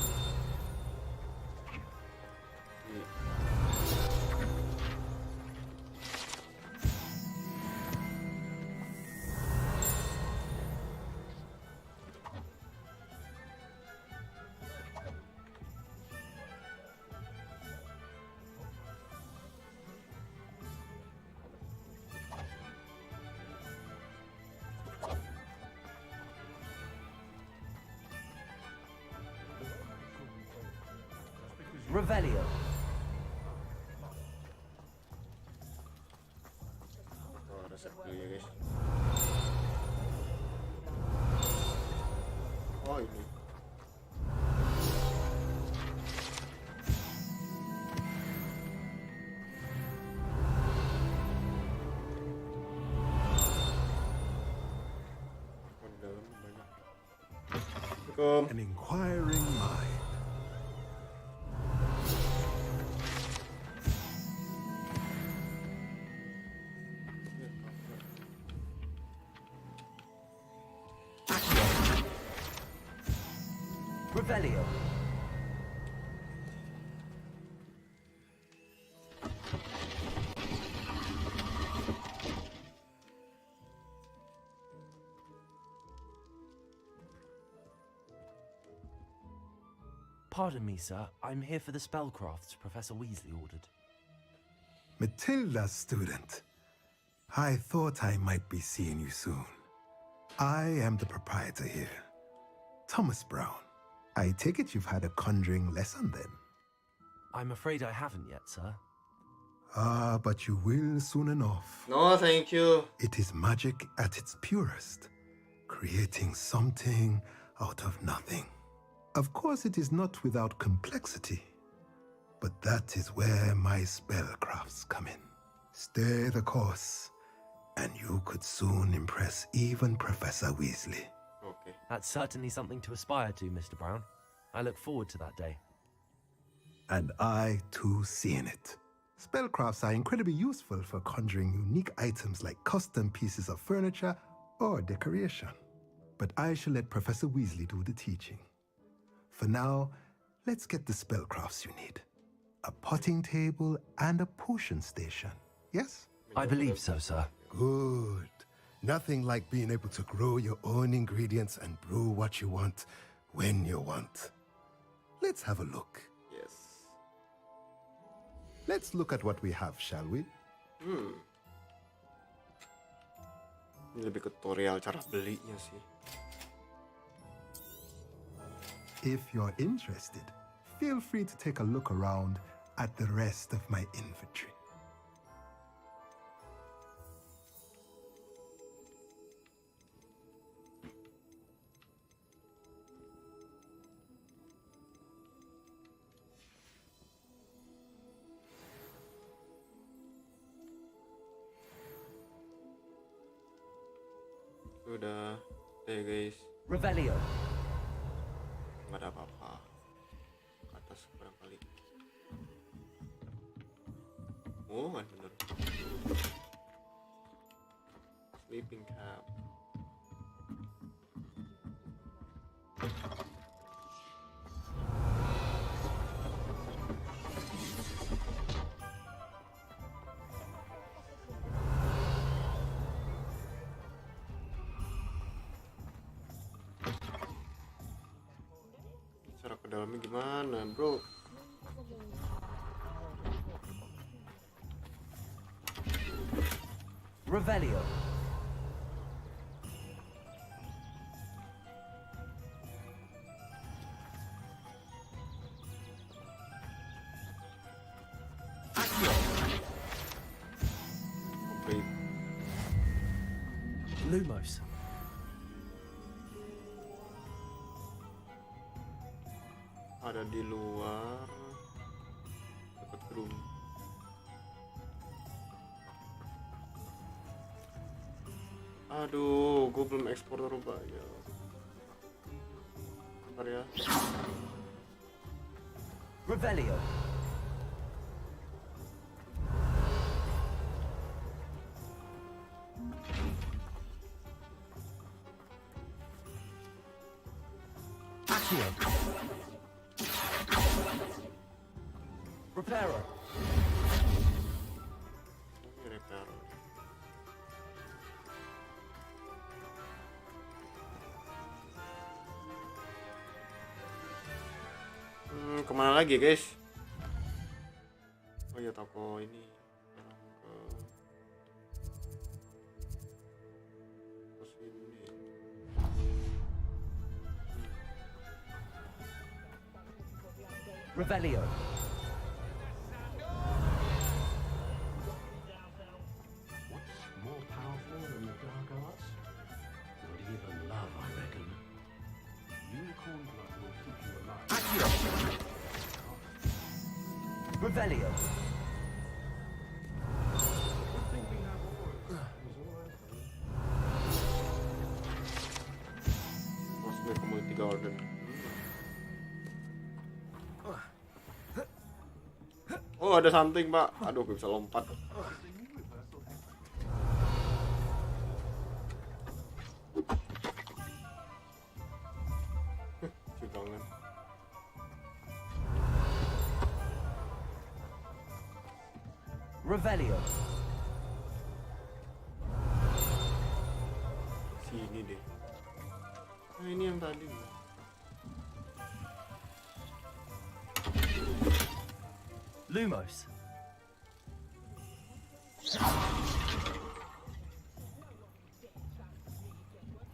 [SPEAKER 2] Revelio.
[SPEAKER 1] Oh, resep dulu ya guys. Oh ini. Oh, di dalam banyak. Assalamualaikum.
[SPEAKER 21] An inquiring mind.
[SPEAKER 2] Revelio. Pardon me, sir. I'm here for the spellcrafts Professor Weasley ordered.
[SPEAKER 21] Matilda, student. I thought I might be seeing you soon. I am the proprietor here, Thomas Brown. I take it you've had a conjuring lesson then?
[SPEAKER 2] I'm afraid I haven't yet, sir.
[SPEAKER 21] Ah, but you will soon enough.
[SPEAKER 1] No, thank you.
[SPEAKER 21] It is magic at its purest, creating something out of nothing. Of course, it is not without complexity, but that is where my spellcrafts come in. Stay the course, and you could soon impress even Professor Weasley.
[SPEAKER 1] Okay.
[SPEAKER 2] That's certainly something to aspire to, Mr. Brown. I look forward to that day.
[SPEAKER 21] And I, too, see in it. Spellcrafts are incredibly useful for conjuring unique items like custom pieces of furniture or decoration. But I shall let Professor Weasley do the teaching. For now, let's get the spellcrafts you need. A potting table and a potion station, yes?
[SPEAKER 2] I believe so, sir.
[SPEAKER 21] Good. Nothing like being able to grow your own ingredients and brew what you want when you want. Let's have a look.
[SPEAKER 1] Yes.
[SPEAKER 21] Let's look at what we have, shall we?
[SPEAKER 1] Ini lebih ke tutorial cara belinya sih.
[SPEAKER 21] If you're interested, feel free to take a look around at the rest of my inventory.
[SPEAKER 1] Sudah deh guys.
[SPEAKER 2] Revelio.
[SPEAKER 1] Nggak ada apa-apa. Ke atas barangkali. Oh, nggak bener. Sleeping cap. Cara ke dalamnya gimana, bro?
[SPEAKER 2] Revelio. Lumos.
[SPEAKER 1] di luar dekat gedung. Aduh, gue belum ekspor rupanya. Bentar ya.
[SPEAKER 2] Revelio. Accio. Reparo.
[SPEAKER 1] Reparo. Kemana lagi guys? Oh ya, toko ini. Terus ini.
[SPEAKER 2] Revelio.
[SPEAKER 12] What's more powerful than the dark arts? Not even love, I reckon. Unicorn blood will keep you alive.
[SPEAKER 2] Accio. Revelio.
[SPEAKER 1] Masuk ke multi garden. Oh, ada something, Pak. Aduh, gue bisa lompat. Cibangan.
[SPEAKER 2] Revelio.
[SPEAKER 1] Sini deh. Nah, ini yang tadi.
[SPEAKER 2] Lumos.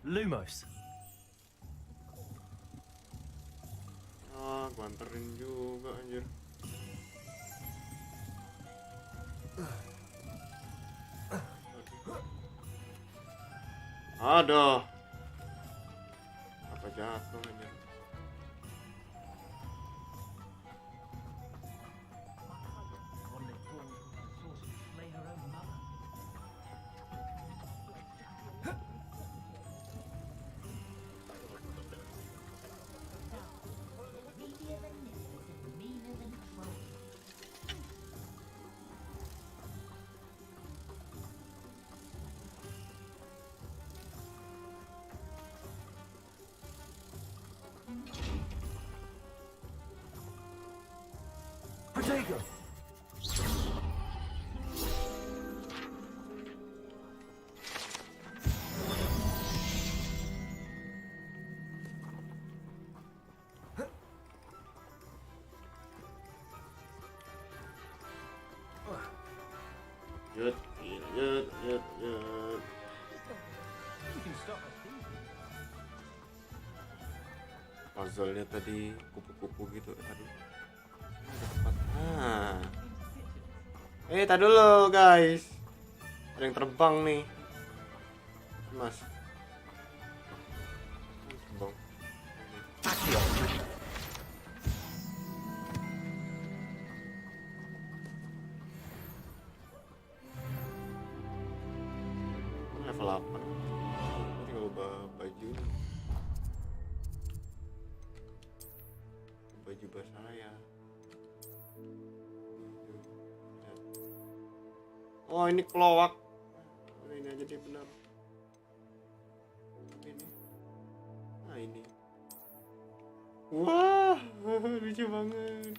[SPEAKER 2] Lumos.
[SPEAKER 1] Ah, gua anterin juga anjir. Aduh. Apa jatuh anjir.
[SPEAKER 2] Protego.
[SPEAKER 1] Yut. Puzzle-nya tadi kupu-kupu gitu tadi. Nah. Tadi dulu guys. Ada yang terbang nih. Mas. Terbang. Level 8. Tinggal ubah baju. Baju basah ya. Oh, ini kelowak. Ini aja deh benar. Ini. Nah, ini. Wah, lucu banget.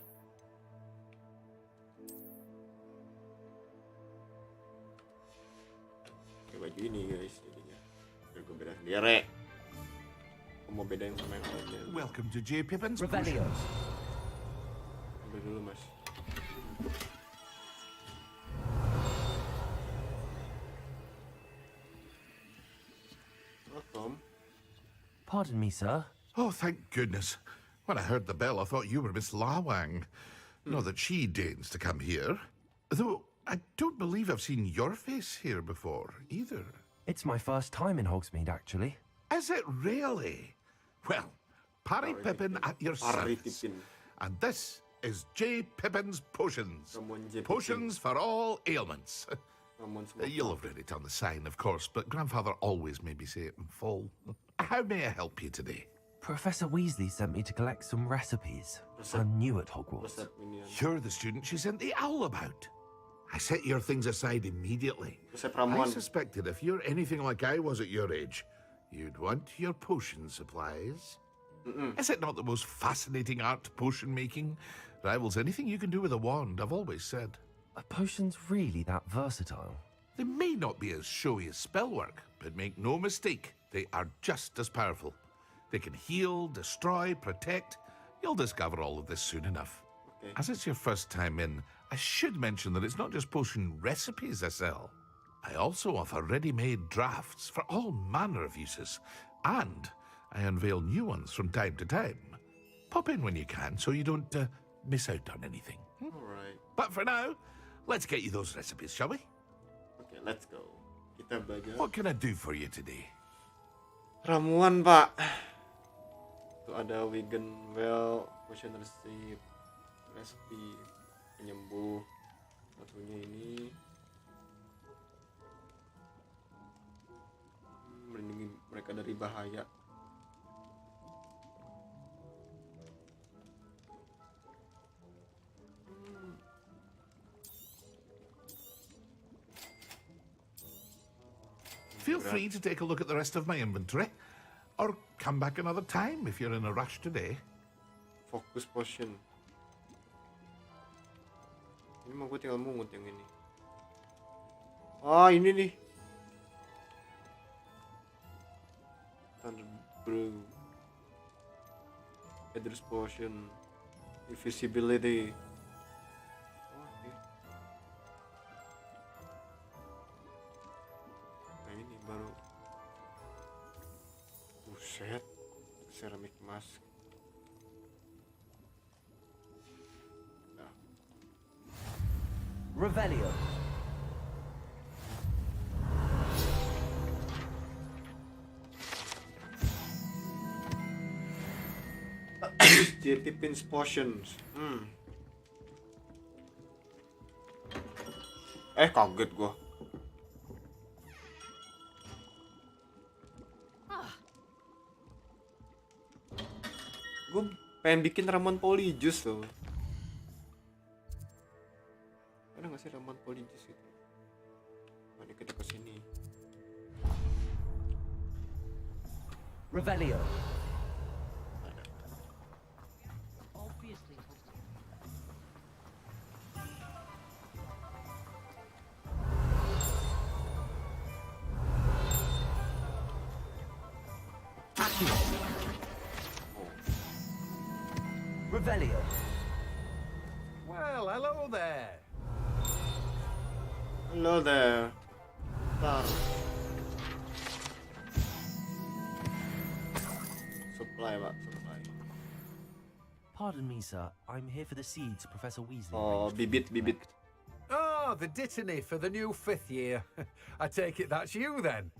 [SPEAKER 1] Oke, baju ini guys jadinya. Biar gue beda sendiri. Aku mau bedain sama yang lainnya.
[SPEAKER 7] Welcome to J. Pippin's
[SPEAKER 2] Revelio.
[SPEAKER 1] Ambil dulu, Mas.
[SPEAKER 2] Pardon me, sir.
[SPEAKER 7] Oh, thank goodness. When I heard the bell, I thought you were Miss Lawang. Not that she deigns to come here. Though, I don't believe I've seen your face here before, either.
[SPEAKER 2] It's my first time in Hogsmeade, actually.
[SPEAKER 7] Is it really? Well, Parry Pippin at your service. And this is J. Pippin's Potions. Potions for all ailments. You'll have read it on the sign, of course, but Grandfather always made me say it in full. How may I help you today?
[SPEAKER 2] Professor Weasley sent me to collect some recipes. I'm new at Hogwarts.
[SPEAKER 7] You're the student she sent the owl about. I set your things aside immediately. I suspected if you're anything like I was at your age, you'd want your potion supplies. Is it not the most fascinating art, potion making? Rivals anything you can do with a wand, I've always said.
[SPEAKER 2] Are potions really that versatile?
[SPEAKER 7] They may not be as showy as spellwork, but make no mistake, they are just as powerful. They can heal, destroy, protect. You'll discover all of this soon enough. Okay. As it's your first time in, I should mention that it's not just potion recipes I sell. I also offer ready-made drafts for all manner of uses, and I unveil new ones from time to time. Pop in when you can so you don't miss out on anything.
[SPEAKER 1] All right.
[SPEAKER 7] But for now, let's get you those recipes, shall we?
[SPEAKER 1] Okay, let's go. Kita belajar.
[SPEAKER 7] What can I do for you today?
[SPEAKER 1] Ramuan, Pak. Tuh ada vegan well, potion recipe penyembuh. Satunya ini melindungi mereka dari bahaya.
[SPEAKER 7] Feel free to take a look at the rest of my inventory, or come back another time if you're in a rush today.
[SPEAKER 1] Focus potion. Ini mah gue tinggal mungut yang ini. Ah, ini nih. Thunder Brew. Headers potion. Invisibility. Baru buset, ceramic mask. Nah.
[SPEAKER 2] Revelio.
[SPEAKER 1] JT Pins Potions. Kaget gua. Gue pengen bikin ramuan polyjuice tuh. Ada nggak sih ramuan polyjuice gitu? Mari kita ke sini.
[SPEAKER 2] Revelio. Revelio.
[SPEAKER 12] Well, hello there.
[SPEAKER 1] Hello there. Supply, Pak. Supply.
[SPEAKER 2] Pardon me, sir. I'm here for the seeds Professor Weasley.
[SPEAKER 1] Oh, bibit.
[SPEAKER 12] Oh, the dittany for the new 5th year. I take it that's you then.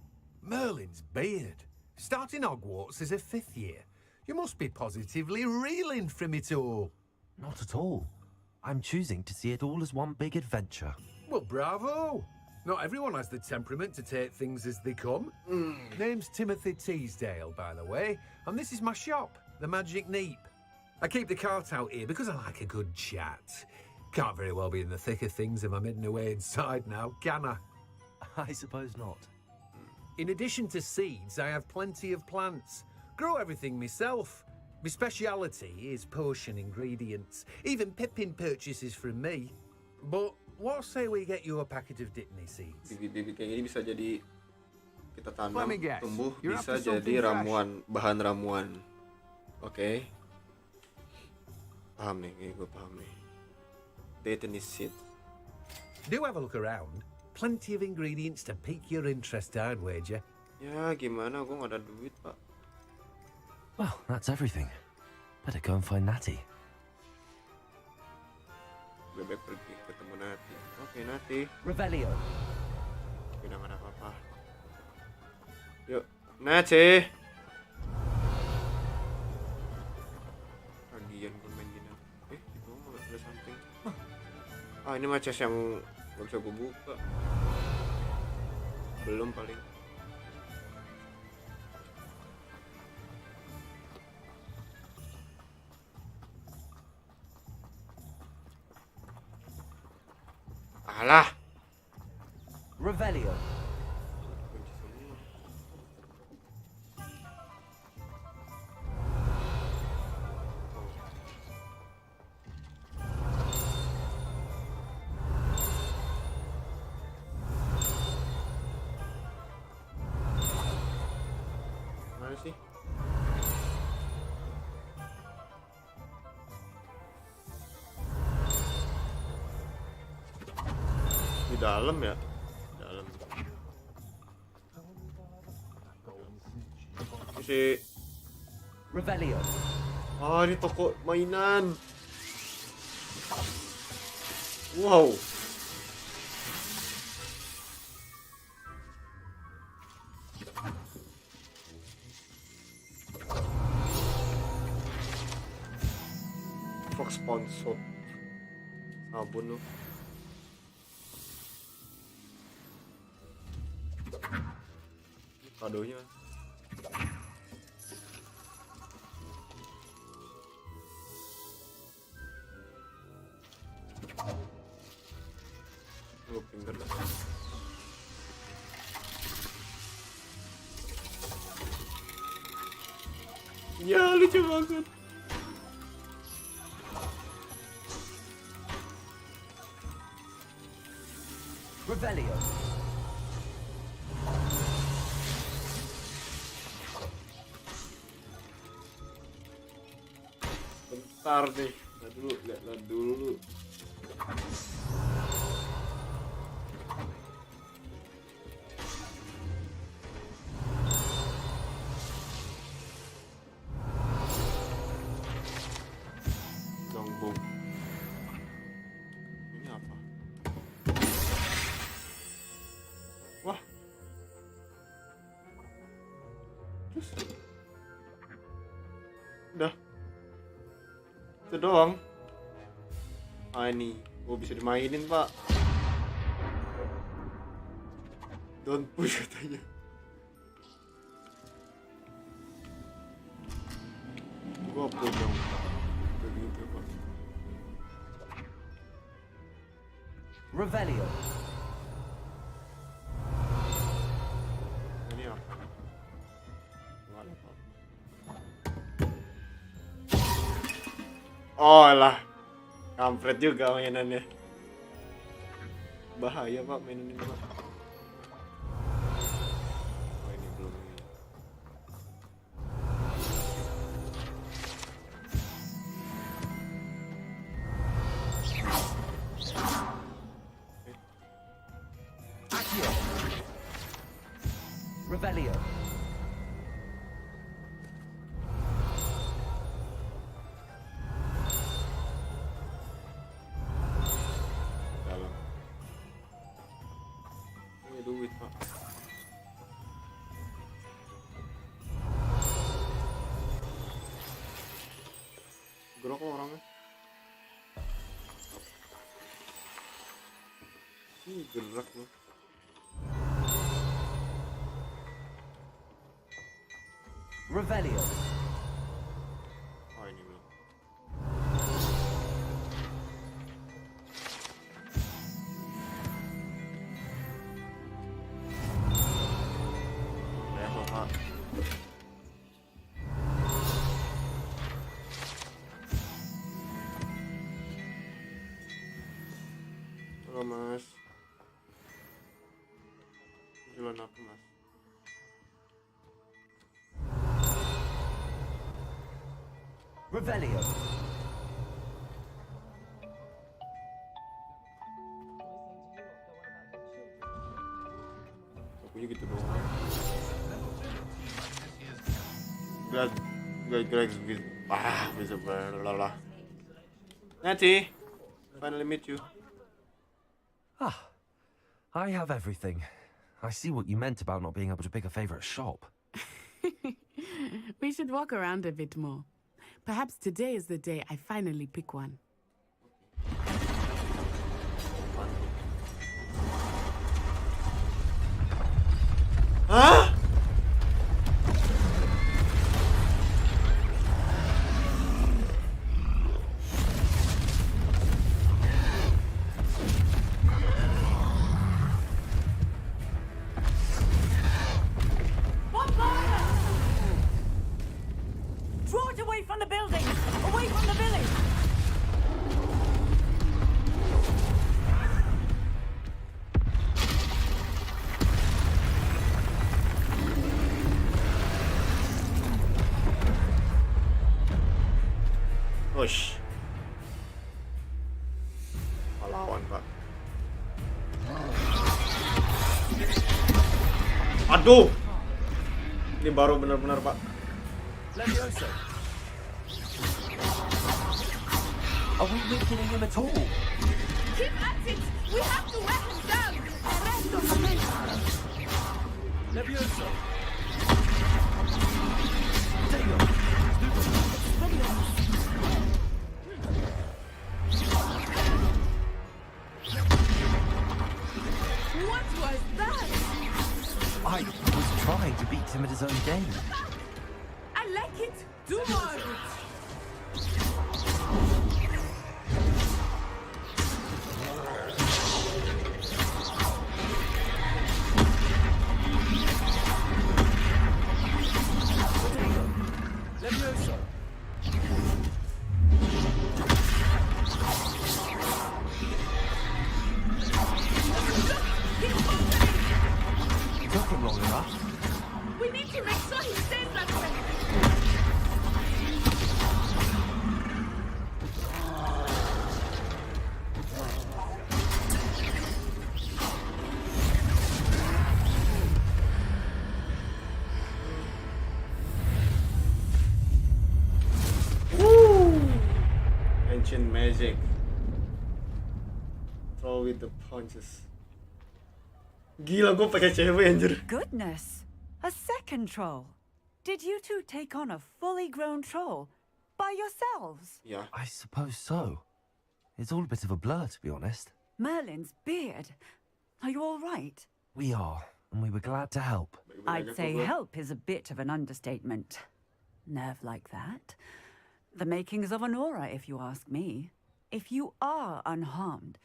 [SPEAKER 12] Merlin's beard. Starting Hogwarts as a 5th year. You must be positively reeling from it all.
[SPEAKER 2] Not at all. I'm choosing to see it all as one big adventure.
[SPEAKER 12] Well, bravo. Not everyone has the temperament to take things as they come. Name's Timothy Teasdale, by the way, and this is my shop, the Magic Neep. I keep the cart out here because I like a good chat. Can't very well be in the thick of things if I'm hidden away inside now, can I?
[SPEAKER 2] I suppose not.
[SPEAKER 12] In addition to seeds, I have plenty of plants. Grow everything myself. My speciality is potion ingredients. Even Pippin purchases from me. But what say we get you a packet of Dittany seeds?
[SPEAKER 1] Bibit-bibit kayak gini bisa jadi kita tanam,
[SPEAKER 12] Let me guess.
[SPEAKER 1] tumbuh,
[SPEAKER 12] You're
[SPEAKER 1] bisa
[SPEAKER 12] after something
[SPEAKER 1] jadi ramuan, bahan ramuan. Oke. Paham nih, gue paham nih. Dittany seed.
[SPEAKER 12] Do have a look around. Plenty of ingredients to pique your interest, I'd wager.
[SPEAKER 1] Ya gimana, gue gak ada duit, Pak.
[SPEAKER 2] Well, that's everything. Better go and find Natty.
[SPEAKER 1] Bebek pergi ketemu Natty. Oke, Natty.
[SPEAKER 2] Revelio.
[SPEAKER 1] Tidak ada apa-apa. Yuk, Natty. Lagian gue main gini. Ah, ini mah chest yang gak bisa gue buka. Belum paling. Alah.
[SPEAKER 2] Revelio.
[SPEAKER 1] Mana sih? Di dalam ya? Dalam. Si
[SPEAKER 2] Revelio.
[SPEAKER 1] Oh, ini toko mainan. Wow. Fox sponsor. Sabun loh. Kadonya. Lu pinter dah. Ya, lucu banget.
[SPEAKER 2] Revelio.
[SPEAKER 1] Bentar nih, lihat dulu. Dongbong. Ini apa? Wah. Terus. Udah. Itu doang. Ah, ini bisa dimainin, Pak. Don't push katanya. Gua upload dong. Begitu, Pak.
[SPEAKER 2] Revelio.
[SPEAKER 1] Ini apa? Nggak ada apa. Oh lah, kampret juga mainannya. Bahaya Pak mainan ini Pak. Oh ini belum ini.
[SPEAKER 2] Accio. Revelio.
[SPEAKER 1] Dalam. Ini duit Pak. Gerak orangnya. Ini gerak loh.
[SPEAKER 2] Revelio.
[SPEAKER 1] Oh ini belum. Level Pak. Halo Mas. Jualan apa Mas?
[SPEAKER 2] Revelio.
[SPEAKER 1] Akunya gitu doang. Glad gitu. Bisa berlalah. Nanti, finally meet you.
[SPEAKER 2] Ah, I have everything. I see what you meant about not being able to pick a favorite shop.
[SPEAKER 13] We should walk around a bit more. Perhaps today is the day I finally pick one.
[SPEAKER 1] Hah?
[SPEAKER 18] Draw it away from the building! Away from the village!
[SPEAKER 1] Push. Pahlawan, Pak. Aduh. Ini baru benar-benar, Pak.
[SPEAKER 12] Levioso. Are we weakening him at all?
[SPEAKER 18] Keep at it! We have to wear him down! Arresto momento!
[SPEAKER 12] Levioso.
[SPEAKER 18] What was that?
[SPEAKER 2] I was trying to beat him at his own game.
[SPEAKER 18] I like it! Do more of it!
[SPEAKER 12] Levioso.
[SPEAKER 2] Took him long enough.
[SPEAKER 18] We need to make sure he stays that way!
[SPEAKER 1] Ancient magic. Throw with the punches. Gila, gue pakai cewek anjir.
[SPEAKER 18] Goodness! A second troll! Did you two take on a fully grown troll by yourselves?
[SPEAKER 1] Yeah.
[SPEAKER 2] I suppose so. It's all a bit of a blur, to be honest.
[SPEAKER 18] Merlin's beard. Are you all right?
[SPEAKER 2] We are, and we were glad to help.
[SPEAKER 18] I'd say help is a bit of an understatement. Nerve like that. The makings of an aura, if you ask me. If you are unharmed,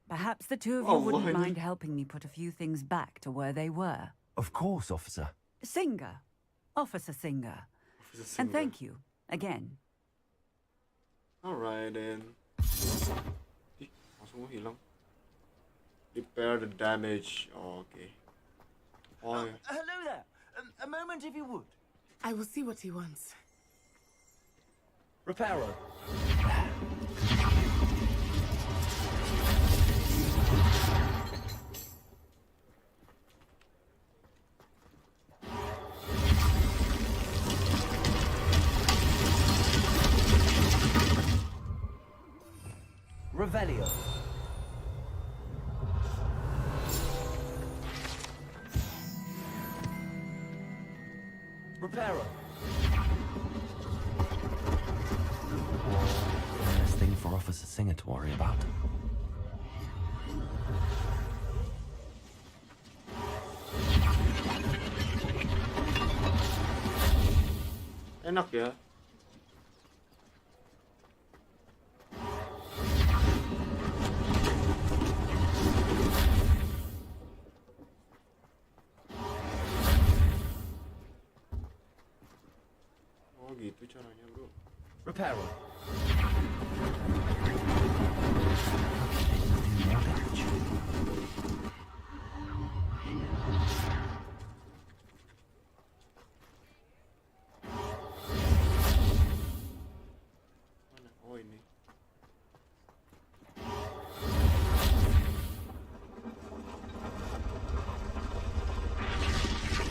[SPEAKER 18] perhaps the two of you wouldn't mind helping me put a few things back to where they were.
[SPEAKER 2] Of course, officer.
[SPEAKER 18] Singer. Officer Singer. And thank you, again.
[SPEAKER 1] Alright then. Ih, langsung hilang. Repair the damage. Oh, okay. Oh, yeah.
[SPEAKER 20] Hello there. A moment if you would.
[SPEAKER 13] I will see what he wants.
[SPEAKER 12] Reparo. Revelio. Reparo.
[SPEAKER 2] Less thing for Officer Singer to worry about.
[SPEAKER 1] Enak ya. Oh gitu caranya, bro.
[SPEAKER 12] Reparo.
[SPEAKER 1] Oh ini.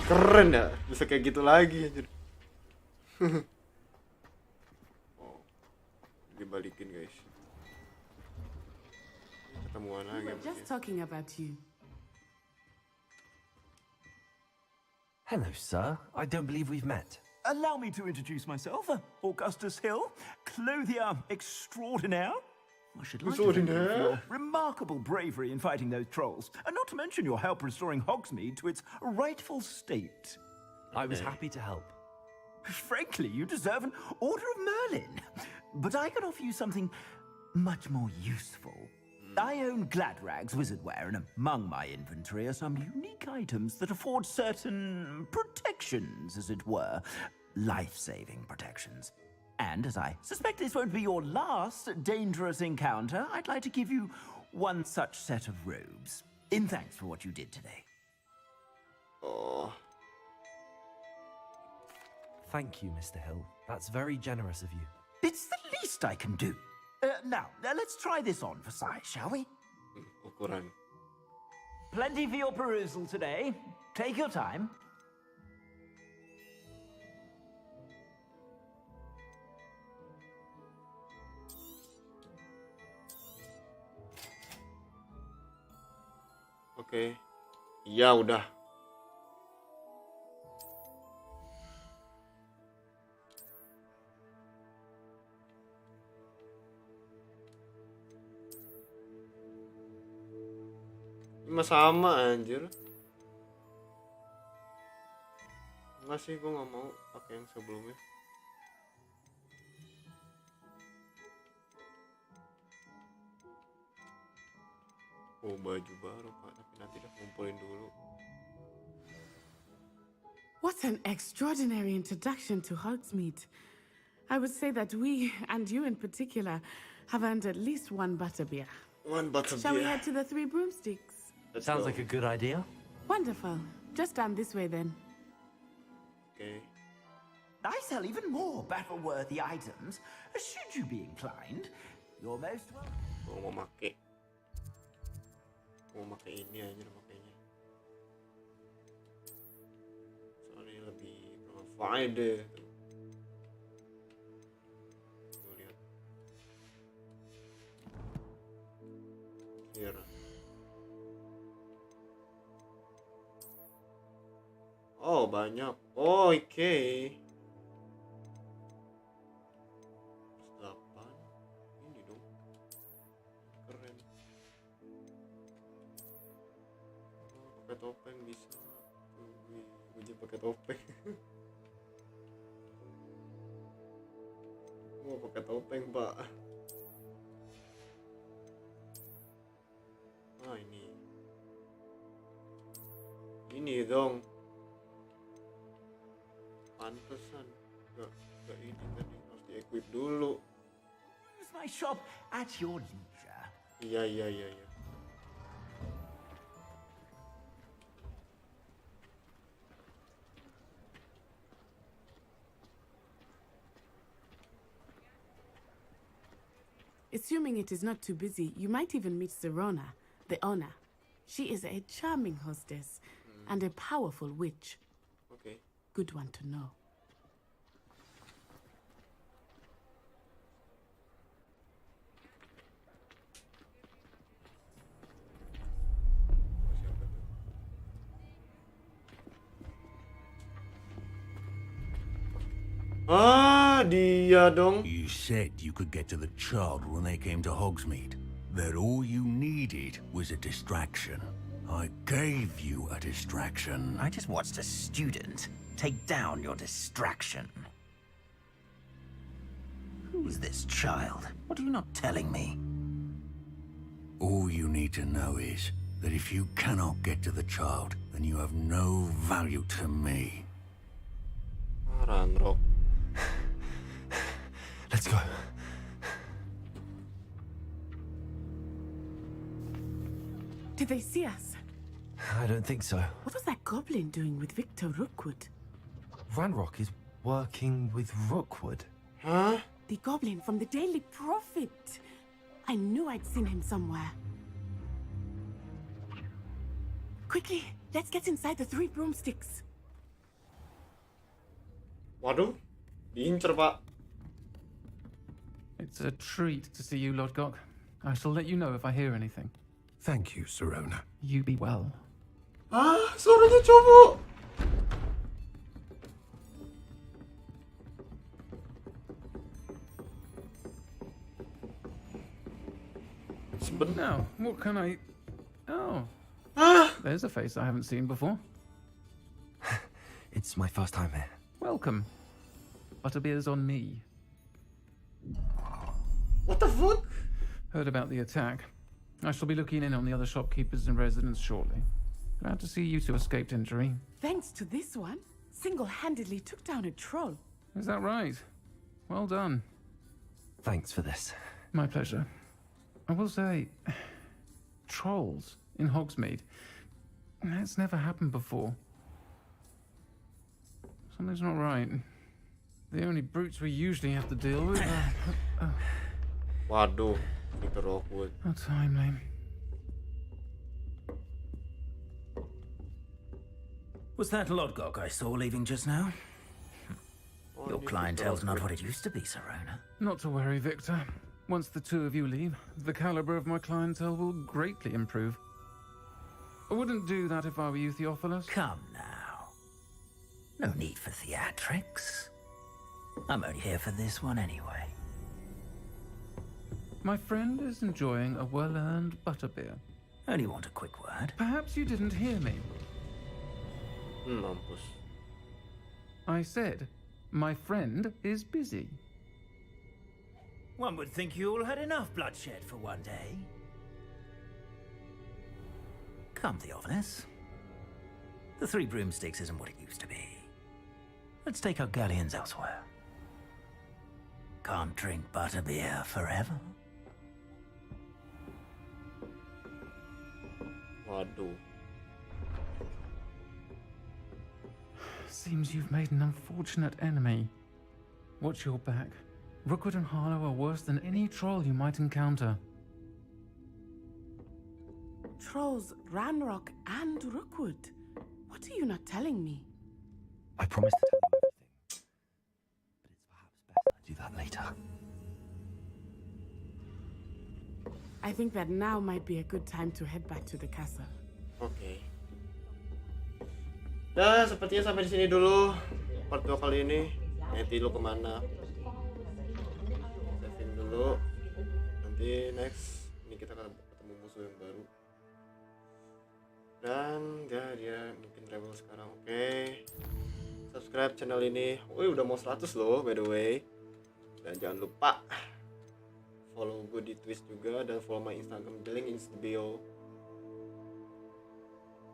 [SPEAKER 1] Keren ya, bisa kayak gitu lagi anjir. Oh, dibalikin guys. Ketemuan
[SPEAKER 13] We
[SPEAKER 1] lagi.
[SPEAKER 13] were just talking about you.
[SPEAKER 2] Hello, sir. I don't believe we've met.
[SPEAKER 20] Allow me to introduce myself. Augustus Hill, clothier extraordinaire. I should like to thank you for your remarkable bravery in fighting those trolls, and not to mention your help restoring Hogsmeade to its rightful state.
[SPEAKER 2] I was happy to help.
[SPEAKER 20] Frankly, you deserve an Order of Merlin. But I can offer you something much more useful. I own Gladrag's wizardware, and among my inventory are some unique items that afford certain protections, as it were. Life-saving protections. And as I suspect this won't be your last dangerous encounter, I'd like to give you one such set of robes, in thanks for what you did today.
[SPEAKER 1] Oh.
[SPEAKER 2] Thank you, Mr. Hill. That's very generous of you.
[SPEAKER 20] It's the least I can do. Now, let's try this on for size, shall we?
[SPEAKER 1] Ukuran.
[SPEAKER 20] Plenty for your perusal today. Take your time.
[SPEAKER 1] Oke. Ya udah. Ini sama anjir. Enggak sih, gue nggak mau pakai yang sebelumnya. Oh, baju baru Pak, tapi nanti dah ngumpulin dulu.
[SPEAKER 13] What an extraordinary introduction to Hogsmeade. I would say that we, and you in particular, have earned at least one butterbeer.
[SPEAKER 1] One butterbeer.
[SPEAKER 13] Shall we head to the Three Broomsticks?
[SPEAKER 2] That sounds like a good idea.
[SPEAKER 13] Wonderful. Just down this way then.
[SPEAKER 1] Okay.
[SPEAKER 20] I sell even more battle-worthy items. Should you be inclined, you're most welcome.
[SPEAKER 1] Mau pakai ini aja makanya. Soalnya lebih berfaedah. Tuh lihat. Here. Oh, banyak. Oh, oke. Ini dong. Keren. Oh, pakai topeng bisa. Gue pakai topeng. Mau pakai topeng, Pak. Ah, ini. Ini dong. Pantesan gak ini tadi harus di-equip dulu.
[SPEAKER 20] Use my shop at your leisure.
[SPEAKER 1] Iya.
[SPEAKER 13] Assuming it is not too busy, you might even meet Serona, the owner. She is a charming hostess and a powerful witch.
[SPEAKER 1] Okay.
[SPEAKER 13] Good one to know.
[SPEAKER 1] Ah, dia dong.
[SPEAKER 8] You said you could get to the child when they came to Hogsmeade. That all you needed was a distraction. I gave you a distraction.
[SPEAKER 20] I just watched a student take down your distraction. Who's this child? What are you not telling me?
[SPEAKER 8] All you need to know is that if you cannot get to the child, then you have no value to me.
[SPEAKER 1] Ranrock.
[SPEAKER 2] Let's go.
[SPEAKER 13] Did they see us?
[SPEAKER 2] I don't think so.
[SPEAKER 13] What was that goblin doing with Victor Rookwood?
[SPEAKER 2] Ranrock is working with Rookwood.
[SPEAKER 1] Huh?
[SPEAKER 13] The goblin from the Daily Prophet. I knew I'd seen him somewhere. Quickly, let's get inside the Three Broomsticks.
[SPEAKER 1] Waduh, diincer, Pak.
[SPEAKER 5] It's a treat to see you, Lodgok. I shall let you know if I hear anything.
[SPEAKER 21] Thank you, Serona.
[SPEAKER 5] You be well.
[SPEAKER 1] Ah, suaranya cowok.
[SPEAKER 11] What can I... Oh. There's a face I haven't seen before.
[SPEAKER 2] It's my first time here.
[SPEAKER 11] Welcome. Butterbeer's on me.
[SPEAKER 1] What the fuck?
[SPEAKER 11] Heard about the attack. I shall be looking in on the other shopkeepers and residents shortly. Glad to see you two escaped injury.
[SPEAKER 13] Thanks to this one, single-handedly took down a troll.
[SPEAKER 11] Is that right? Well done.
[SPEAKER 2] Thanks for this.
[SPEAKER 11] My pleasure. I will say, trolls in Hogsmeade. That's never happened before. Something's not right. The only brutes we usually have to deal with are...
[SPEAKER 1] Waduh, Victor Rockwood.
[SPEAKER 11] How timely.
[SPEAKER 20] Was that Lodgok I saw leaving just now? Your clientele's not what it used to be, Serona.
[SPEAKER 11] Not to worry, Victor. Once the two of you leave, the caliber of my clientele will greatly improve. I wouldn't do that if I were you, Theophilus.
[SPEAKER 20] Come now. No need for theatrics. I'm only here for this one anyway.
[SPEAKER 11] My friend is enjoying a well-earned butterbeer.
[SPEAKER 20] Only want a quick word.
[SPEAKER 11] Perhaps you didn't hear me.
[SPEAKER 1] Mampus.
[SPEAKER 11] I said, my friend is busy.
[SPEAKER 20] One would think you all had enough bloodshed for one day. Come, Theophilus. The Three Broomsticks isn't what it used to be. Let's take our galleons elsewhere. Can't drink butterbeer forever.
[SPEAKER 1] Waduh.
[SPEAKER 11] Seems you've made an unfortunate enemy. Watch your back. Rookwood and Harlow are worse than any troll you might encounter.
[SPEAKER 13] Trolls, Ranrock, and Rookwood. What are you not telling me?
[SPEAKER 2] I promise to tell you everything. But it's perhaps best I do that later.
[SPEAKER 13] I think that now might be a good time to head back to the castle.
[SPEAKER 1] Oke. Dan sepertinya sampai di sini dulu part 2 kali ini. Nanti lu kemana? Saving dulu. Nanti next ini kita akan ketemu musuh yang baru. Dan dia mungkin travel sekarang. Oke. Subscribe channel ini. Wih, udah mau 100 loh by the way. Dan jangan lupa follow gue di Twitch juga dan follow my Instagram. The link is in the bio.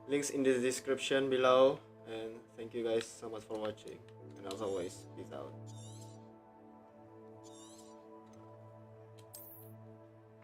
[SPEAKER 1] Links in the description below. And thank you guys so much for watching. And as always, peace out.